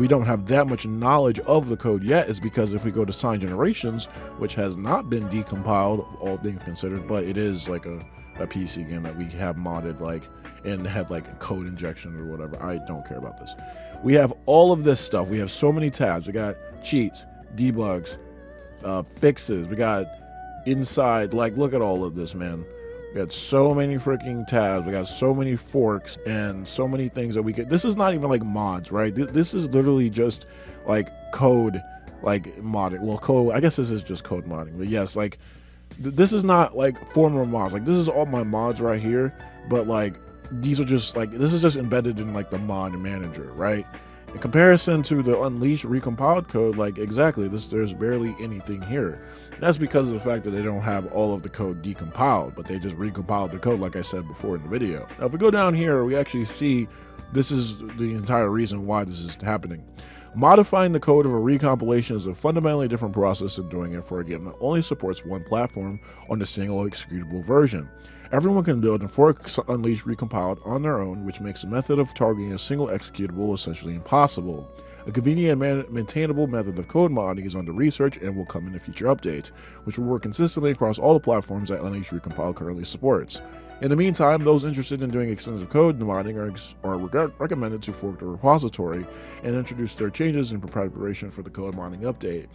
don't have that much knowledge of the code yet, is because if we go to Sign Generations, which has not been decompiled, all things considered, but it is like a PC game that we have modded, like, and had like a code injection or whatever. I don't care about this. We have all of this stuff. We have so many tabs. We got cheats, debugs, fixes. We got inside, like, look at all of this, man. We got so many freaking tabs. We got so many forks and so many things that we could. This is not even like mods, right? This is literally just like code, like modding. Well, code. I guess this is just code modding. But yes, like this is not like former mods. Like this is all my mods right here. But like these are just like this is just embedded in like the mod manager, right? In comparison to the Unleashed recompiled code, like exactly this, there's barely anything here. That's because of the fact that they don't have all of the code decompiled, but they just recompiled the code like I said before in the video. Now if we go down here, we actually see this is the entire reason why this is happening. Modifying the code of a recompilation is a fundamentally different process than doing it for a game that only supports one platform on a single executable version. Everyone can build and fork Unleashed Recompiled on their own, which makes the method of targeting a single executable essentially impossible. A convenient and maintainable method of code modding is under research and will come in a future update, which will work consistently across all the platforms that Unleashed Recompiled currently supports. In the meantime, those interested in doing extensive code modding are recommended to fork the repository and introduce their changes in preparation for the code modding update.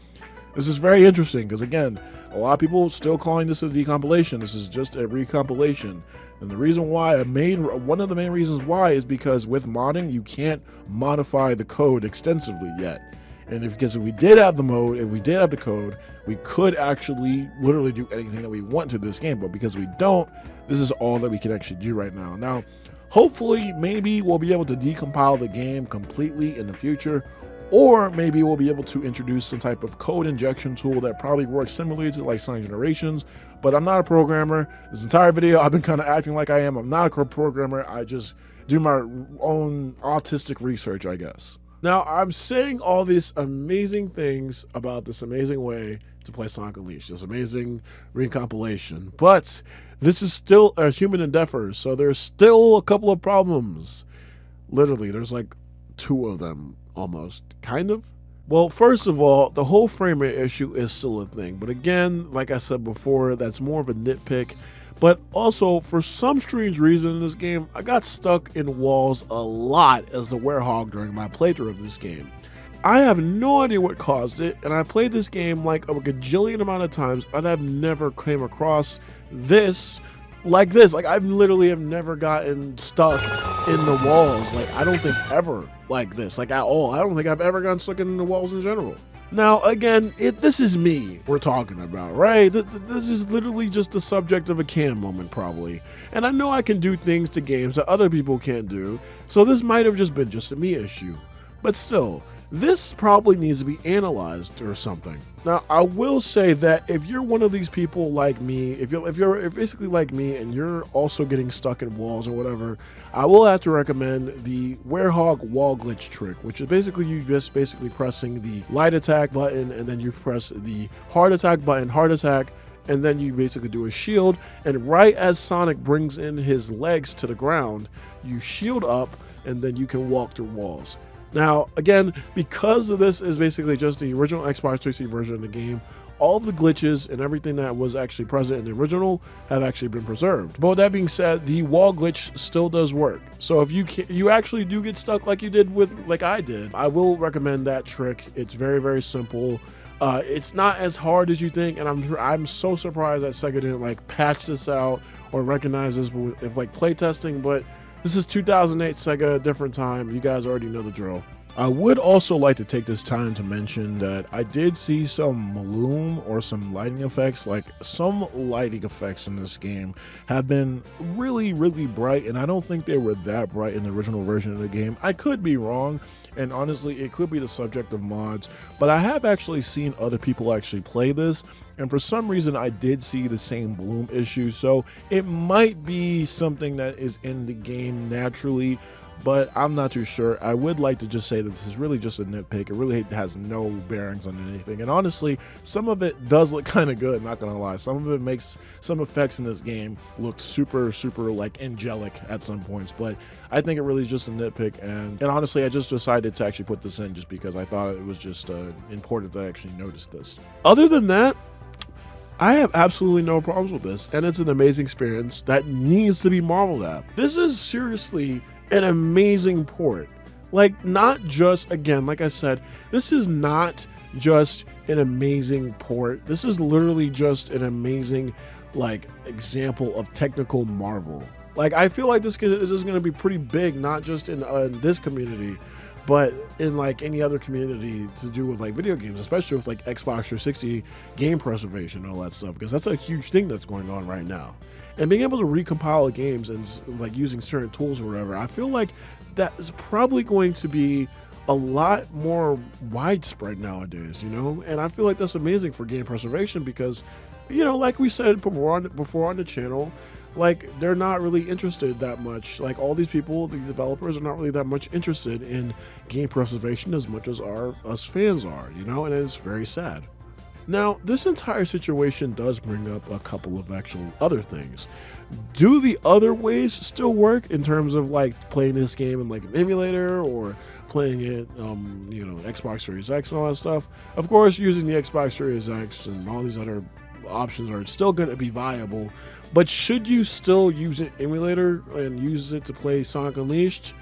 This is very interesting because, again, a lot of people still calling this a decompilation. This is just a recompilation. And the reason why one of the main reasons why is because with modding, you can't modify the code extensively yet. And because if we did have the mode, if we did have the code, we could actually literally do anything that we want to this game. But because we don't, this is all that we can actually do right now. Now, hopefully, maybe we'll be able to decompile the game completely in the future. Or maybe we'll be able to introduce some type of code injection tool that probably works similarly to like Sonic Generations, but I'm not a programmer. This entire video, I've been kind of acting like I am. I'm not a programmer. I just do my own autistic research, I guess. Now, I'm saying all these amazing things about this amazing way to play Sonic Unleashed, this amazing recompilation, but this is still a human endeavor, so there's still a couple of problems. Literally, there's like 2 of them. Almost, kind of. Well, first of all, the whole frame rate issue is still a thing. But again, like I said before, that's more of a nitpick. But also, for some strange reason in this game, I got stuck in walls a lot as a werehog during my playthrough of this game. I have no idea what caused it, and I played this game like a gajillion amount of times, and I've never came across this like this. Like I literally have never gotten stuck in the walls. Like I don't think ever like this, like at all. I don't think I've ever gotten stuck in the walls in general. Now again, this is me we're talking about, right? This is literally just the subject of a Kam moment probably. And I know I can do things to games that other people can't do, so this might have just been just a me issue. But still, this probably needs to be analyzed or something. Now, I will say that if you're one of these people like me, if you're basically like me and you're also getting stuck in walls or whatever, I will have to recommend the werehog wall glitch trick, which is basically you just pressing the light attack button and then you press the hard attack button, hard attack, and then you basically do a shield, and right as Sonic brings in his legs to the ground, you shield up and then you can walk through walls. Now, again, because of this is basically just the original Xbox 360 version of the game, all the glitches and everything that was actually present in the original have actually been preserved. But with that being said, the wall glitch still does work. So if you actually do get stuck like you did like I did, I will recommend that trick. It's very, very simple. It's not as hard as you think, and I'm so surprised that SEGA didn't like patch this out or recognize this if like playtesting, but this is 2008 SEGA, different time. You guys already know the drill. I would also like to take this time to mention that I did see some bloom or some lighting effects. Like some lighting effects in this game have been really, really bright, and I don't think they were that bright in the original version of the game. I could be wrong, and honestly, it could be the subject of mods, but I have actually seen other people actually play this, and for some reason I did see the same bloom issue, so it might be something that is in the game naturally, but I'm not too sure. I would like to just say that this is really just a nitpick. It really has no bearings on anything, and honestly, some of it does look kind of good, not gonna lie. Some of it makes some effects in this game look super, super like angelic at some points, but I think it really is just a nitpick, and honestly, I just decided to actually put this in just because I thought it was just important that I actually noticed this. Other than that, I have absolutely no problems with this, and it's an amazing experience that needs to be marveled at. This is seriously an amazing port. Like, not just, again, like I said, this is not just an amazing port. This is literally just an amazing like example of technical marvel. Like, I feel like this is going to be pretty big, not just in this community, but in like any other community to do with like video games, especially with like Xbox 360 game preservation and all that stuff, because that's a huge thing that's going on right now. And being able to recompile games and like using certain tools or whatever, I feel like that is probably going to be a lot more widespread nowadays, you know? And I feel like that's amazing for game preservation because, you know, like we said before on the channel, like, they're not really interested that much. Like, all these people, the developers, are not really that much interested in game preservation as much as us fans are, you know? And it's very sad. Now, this entire situation does bring up a couple of actual other things. Do the other ways still work in terms of like playing this game in like an emulator or playing it, you know, Xbox Series X and all that stuff? Of course, using the Xbox Series X and all these other options are still going to be viable, but should you still use an emulator and use it to play Sonic Unleashed?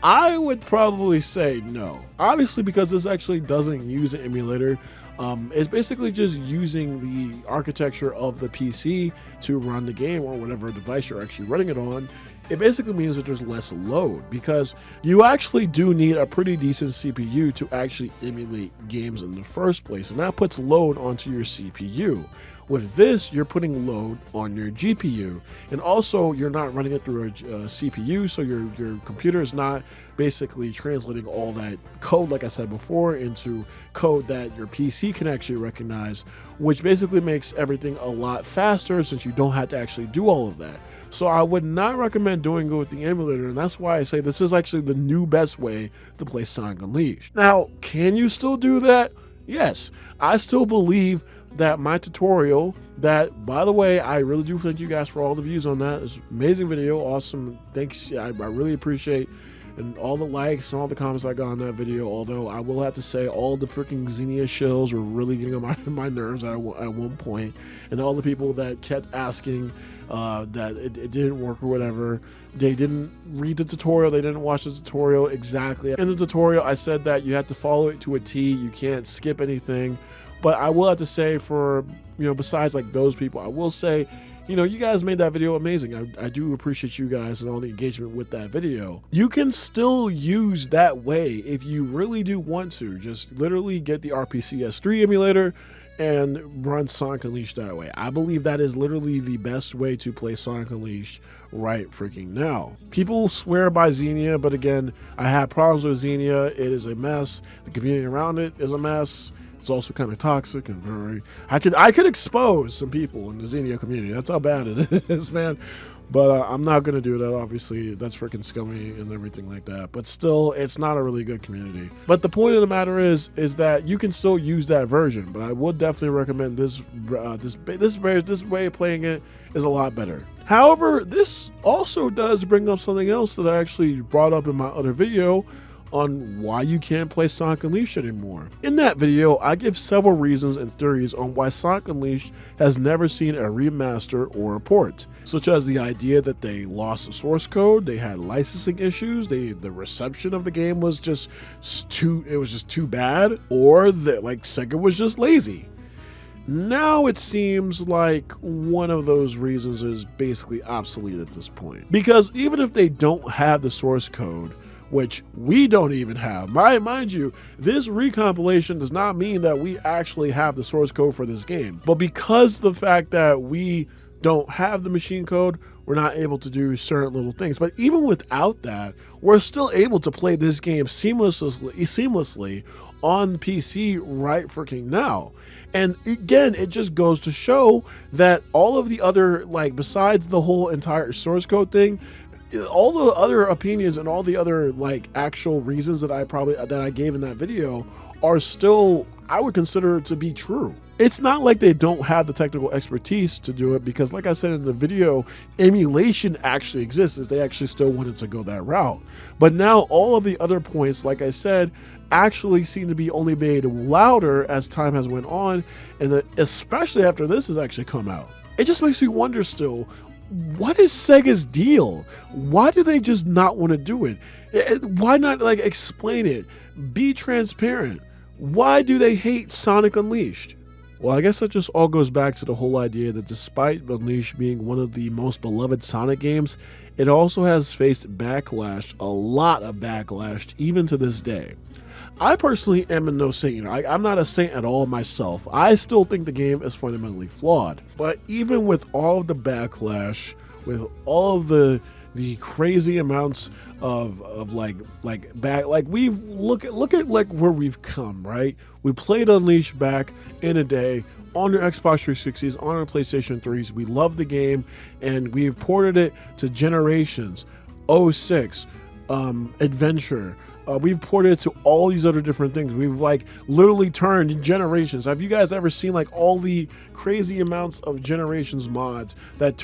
I would probably say no. Obviously, because this actually doesn't use an emulator. It's basically just using the architecture of the PC to run the game or whatever device you're actually running it on. It basically means that there's less load because you actually do need a pretty decent CPU to actually emulate games in the first place, and that puts load onto your CPU. With this, you're putting load on your GPU, and also you're not running it through a CPU, so your computer is not basically translating all that code, like I said before, into code that your PC can actually recognize, which basically makes everything a lot faster since you don't have to actually do all of that. So I would not recommend doing it with the emulator, and that's why I say this is actually the new best way to play Sonic Unleashed. Now, can you still do that? Yes, I still believe that my tutorial, that, by the way, I really do thank you guys for all the views on that. It's an amazing video, awesome, thanks, I really appreciate and all the likes and all the comments I got on that video, although I will have to say all the freaking Xenia shills were really getting on my nerves at one point, and all the people that kept asking that it didn't work or whatever, they didn't read the tutorial, they didn't watch the tutorial exactly. In the tutorial, I said that you have to follow it to a T, you can't skip anything. But I will have to say, for, you know, besides like those people, I will say, you know, you guys made that video amazing. I do appreciate you guys and all the engagement with that video. You can still use that way if you really do want to. Just literally get the RPCS3 emulator and run Sonic Unleashed that way. I believe that is literally the best way to play Sonic Unleashed right freaking now. People swear by Xenia, but again, I have problems with Xenia. It is a mess. The community around it is a mess. It's also kind of toxic and very, I could expose some people in the Xenia community. That's how bad it is, man. But I'm not going to do that, obviously. That's freaking scummy and everything like that. But still, it's not a really good community. But the point of the matter is that you can still use that version. But I would definitely recommend this way of playing it is a lot better. However, this also does bring up something else that I actually brought up in my other video on why you can't play Sonic Unleashed anymore. In that video, I give several reasons and theories on why Sonic Unleashed has never seen a remaster or a port, such as the idea that they lost the source code, they had licensing issues, the reception of the game was just too bad, or that like Sega was just lazy. Now it seems like one of those reasons is basically obsolete at this point, because even if they don't have the source code, which we don't even have. Mind you, this recompilation does not mean that we actually have the source code for this game. But because the fact that we don't have the machine code, we're not able to do certain little things. But even without that, we're still able to play this game seamlessly on PC right freaking now. And again, it just goes to show that all of the other, like, besides the whole entire source code thing, all the other opinions and all the other like actual reasons that I gave in that video are still, I would consider to be true. It's not like they don't have the technical expertise to do it, because like I said in the video, emulation actually exists if they actually still wanted to go that route. But now all of the other points, like I said, actually seem to be only made louder as time has went on, and especially after this has actually come out. It just makes me wonder still, what is Sega's deal? Why do they just not want to do it? Why not like explain it? Be transparent. Why do they hate Sonic Unleashed? Well, I guess that just all goes back to the whole idea that despite Unleashed being one of the most beloved Sonic games, it also has faced backlash, a lot of backlash, even to this day. I personally am in no saint. I'm not a saint at all myself. I still think the game is fundamentally flawed. But even with all of the backlash, with all of the crazy amounts of like we've look at like where we've come, right? We played Unleashed back in a day on your Xbox 360s, on our PlayStation 3s. We love the game, and we've ported it to Generations, 06, Adventure. We've ported it to all these other different things. We've like literally turned Generations. Have you guys ever seen like all the crazy amounts of Generations mods that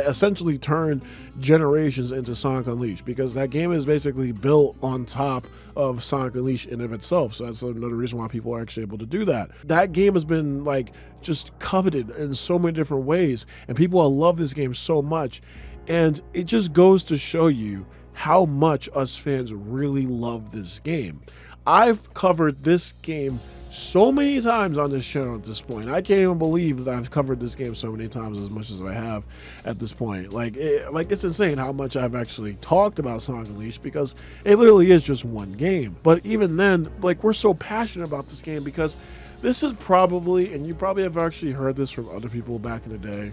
essentially turn Generations into Sonic Unleashed? Because that game is basically built on top of Sonic Unleashed in of itself. So that's another reason why people are actually able to do that. That game has been like just coveted in so many different ways, and people love this game so much. And it just goes to show you how much us fans really love this game. I've covered this game so many times on this channel at this point. I can't even believe that I've covered this game so many times, as much as I have at this point. It's insane how much I've actually talked about Sonic Unleashed, because it literally is just one game. But even then, like, we're so passionate about this game because this is probably, and you probably have actually heard this from other people back in the day,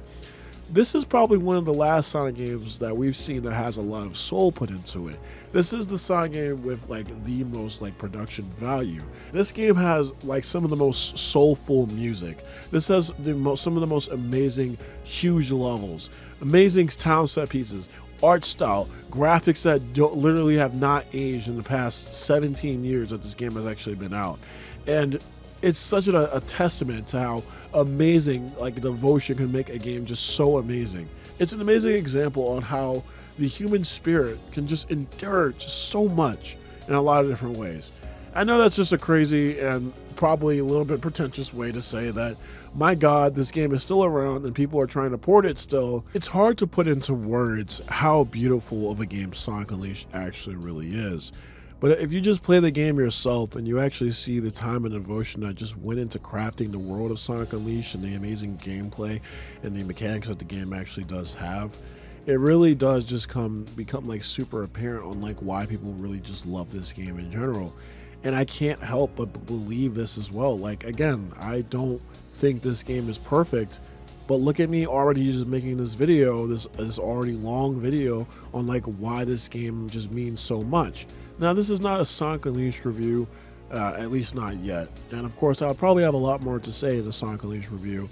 this is probably one of the last Sonic games that we've seen that has a lot of soul put into it. This is the Sonic game with like the most like production value. This game has like some of the most soulful music. This has some of the most amazing, huge levels, amazing town set pieces, art style, graphics that literally have not aged in the past 17 years that this game has actually been out. And it's such a testament to how amazing like devotion can make a game just so amazing. It's an amazing example on how the human spirit can just endure just so much in a lot of different ways. I know that's just a crazy and probably a little bit pretentious way to say that, my God, this game is still around and people are trying to port it still. It's hard to put into words how beautiful of a game Sonic Unleashed actually really is. But if you just play the game yourself and you actually see the time and devotion that just went into crafting the world of Sonic Unleashed and the amazing gameplay and the mechanics that the game actually does have, it really does just become like super apparent on like why people really just love this game in general. And I can't help but believe this as well. Like, again, I don't think this game is perfect, but look at me already just making this video, this already long video on like why this game just means so much. Now, this is not a Sonic Unleashed review, at least not yet. And of course, I'll probably have a lot more to say in the Sonic Unleashed review,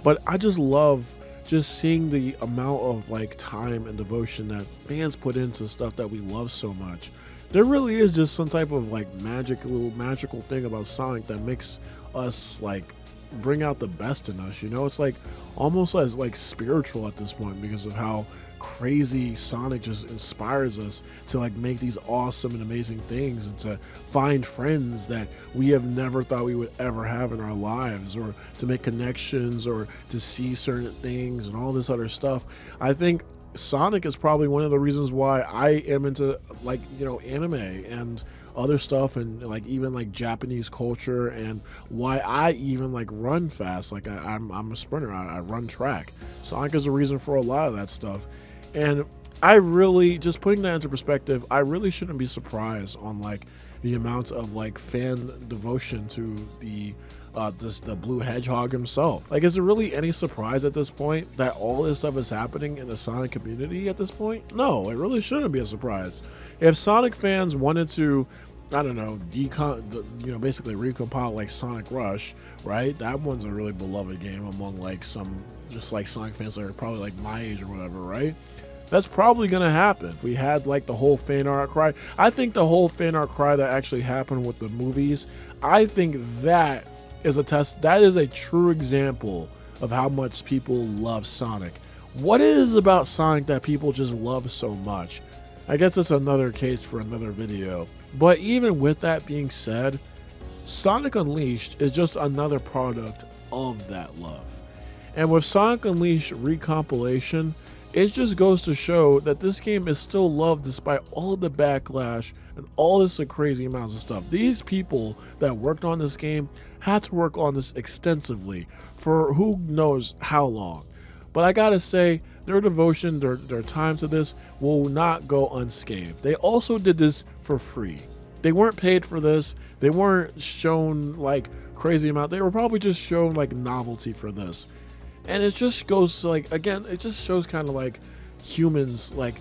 but I just love just seeing the amount of like time and devotion that fans put into stuff that we love so much. There really is just some type of like magical thing about Sonic that makes us like bring out the best in us, you know? It's like almost as like spiritual at this point because of how crazy Sonic just inspires us to like make these awesome and amazing things and to find friends that we have never thought we would ever have in our lives, or to make connections, or to see certain things and all this other stuff. I think Sonic is probably one of the reasons why I am into like, you know, anime and other stuff, and like even like Japanese culture, and why I even like run fast. Like I'm a sprinter, I run track. Sonic is a reason for a lot of that stuff. And I really, just putting that into perspective, I really shouldn't be surprised on like the amount of like fan devotion to the Blue Hedgehog himself. Like, is it really any surprise at this point that all this stuff is happening in the Sonic community at this point? No, it really shouldn't be a surprise. If Sonic fans wanted to, I don't know, basically recompile like Sonic Rush, right? That one's a really beloved game among like some just like Sonic fans that are probably like my age or whatever, right? That's probably gonna happen. If we had like the whole fan art cry, I think the whole fan art cry that actually happened with the movies, I think that is a true example of how much people love Sonic. What is about Sonic that people just love so much? I guess it's another case for another video. But even with that being said, Sonic Unleashed is just another product of that love. And with Sonic Unleashed Recompilation, it just goes to show that this game is still loved despite all the backlash and all this crazy amounts of stuff. These people that worked on this game had to work on this extensively for who knows how long. But I gotta say, their devotion, their time to this will not go unscathed. They also did this for free. They weren't paid for this. They weren't shown like crazy amount. They were probably just shown like novelty for this. And it just goes like, again, it just shows kind of like humans, like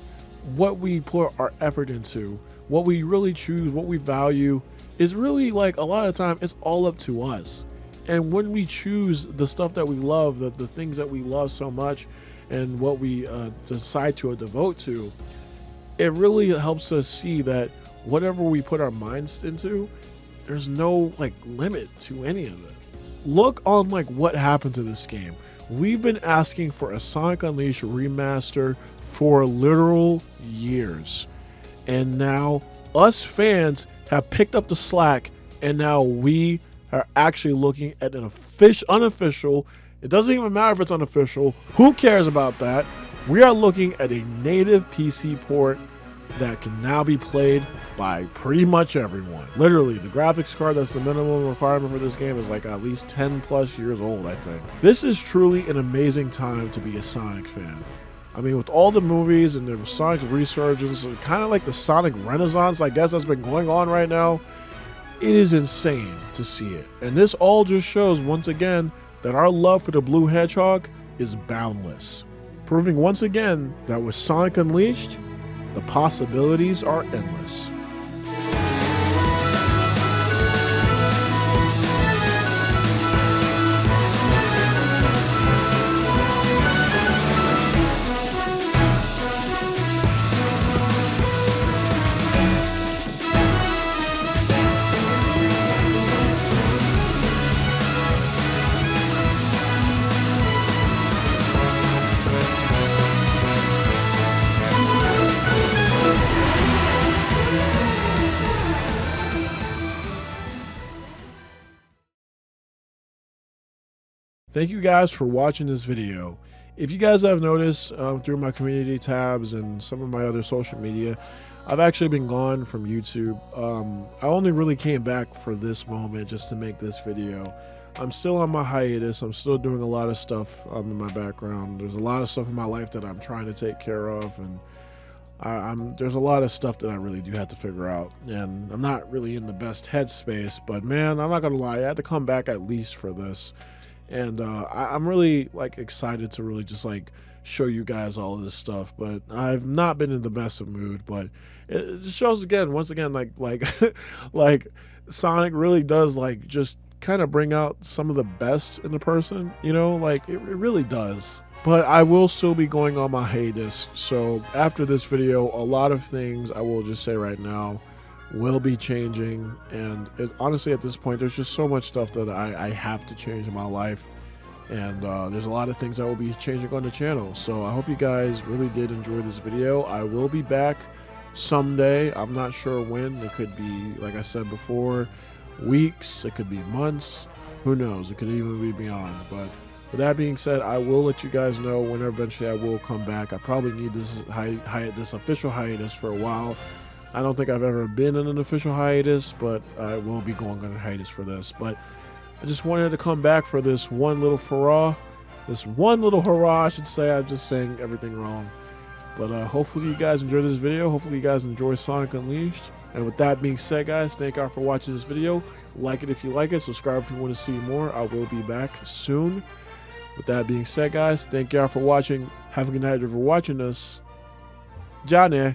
what we put our effort into, what we really choose, what we value is really like a lot of time it's all up to us. And when we choose the stuff that we love, the things that we love so much and what we decide to devote to, it really helps us see that whatever we put our minds into, there's no like limit to any of it. Look on like what happened to this game. We've been asking for a Sonic Unleashed remaster for literal years. And now us fans have picked up the slack, and now we are actually looking at an unofficial, it doesn't even matter if it's unofficial, who cares about that? We are looking at a native PC port that can now be played by pretty much everyone. Literally, the graphics card that's the minimum requirement for this game is like at least 10 plus years old, I think. This is truly an amazing time to be a Sonic fan. I mean, with all the movies and the Sonic resurgence, kind of like the Sonic renaissance, I guess, that's been going on right now, it is insane to see it. And this all just shows, once again, that our love for the Blue Hedgehog is boundless. Proving once again that with Sonic Unleashed, the possibilities are endless. Thank you guys for watching this video. If you guys have noticed through my community tabs and some of my other social media, I've actually been gone from YouTube. I only really came back for this moment just to make this video. I'm still on my hiatus. I'm still doing a lot of stuff in my background. There's a lot of stuff in my life that I'm trying to take care of, and there's a lot of stuff that I really do have to figure out, and I'm not really in the best headspace. But man, I'm not gonna lie, I had to come back at least for this. And I'm really like excited to really just like show you guys all of this stuff, but I've not been in the best of mood. But it just shows again, once again, like like Sonic really does like just kind of bring out some of the best in the person, you know, like it really does. But I will still be going on my hiatus, so after this video, a lot of things I will just say right now will be changing, and honestly at this point there's just so much stuff that I have to change in my life, and there's a lot of things that will be changing on the channel. So I hope you guys really did enjoy this video. I will be back someday. I'm not sure when. It could be, like I said before, weeks, it could be months, who knows, it could even be beyond. But with that being said, I will let you guys know when eventually I will come back. I probably need this official hiatus for a while. I don't think I've ever been in an official hiatus, but I will be going on a hiatus for this. But I just wanted to come back for this one little hurrah. I should say. I'm just saying everything wrong. But hopefully you guys enjoyed this video. Hopefully you guys enjoy Sonic Unleashed. And with that being said, guys, thank y'all for watching this video. Like it if you like it. Subscribe if you want to see more. I will be back soon. With that being said, guys, thank y'all for watching. Have a good night if you're watching us. Johnny.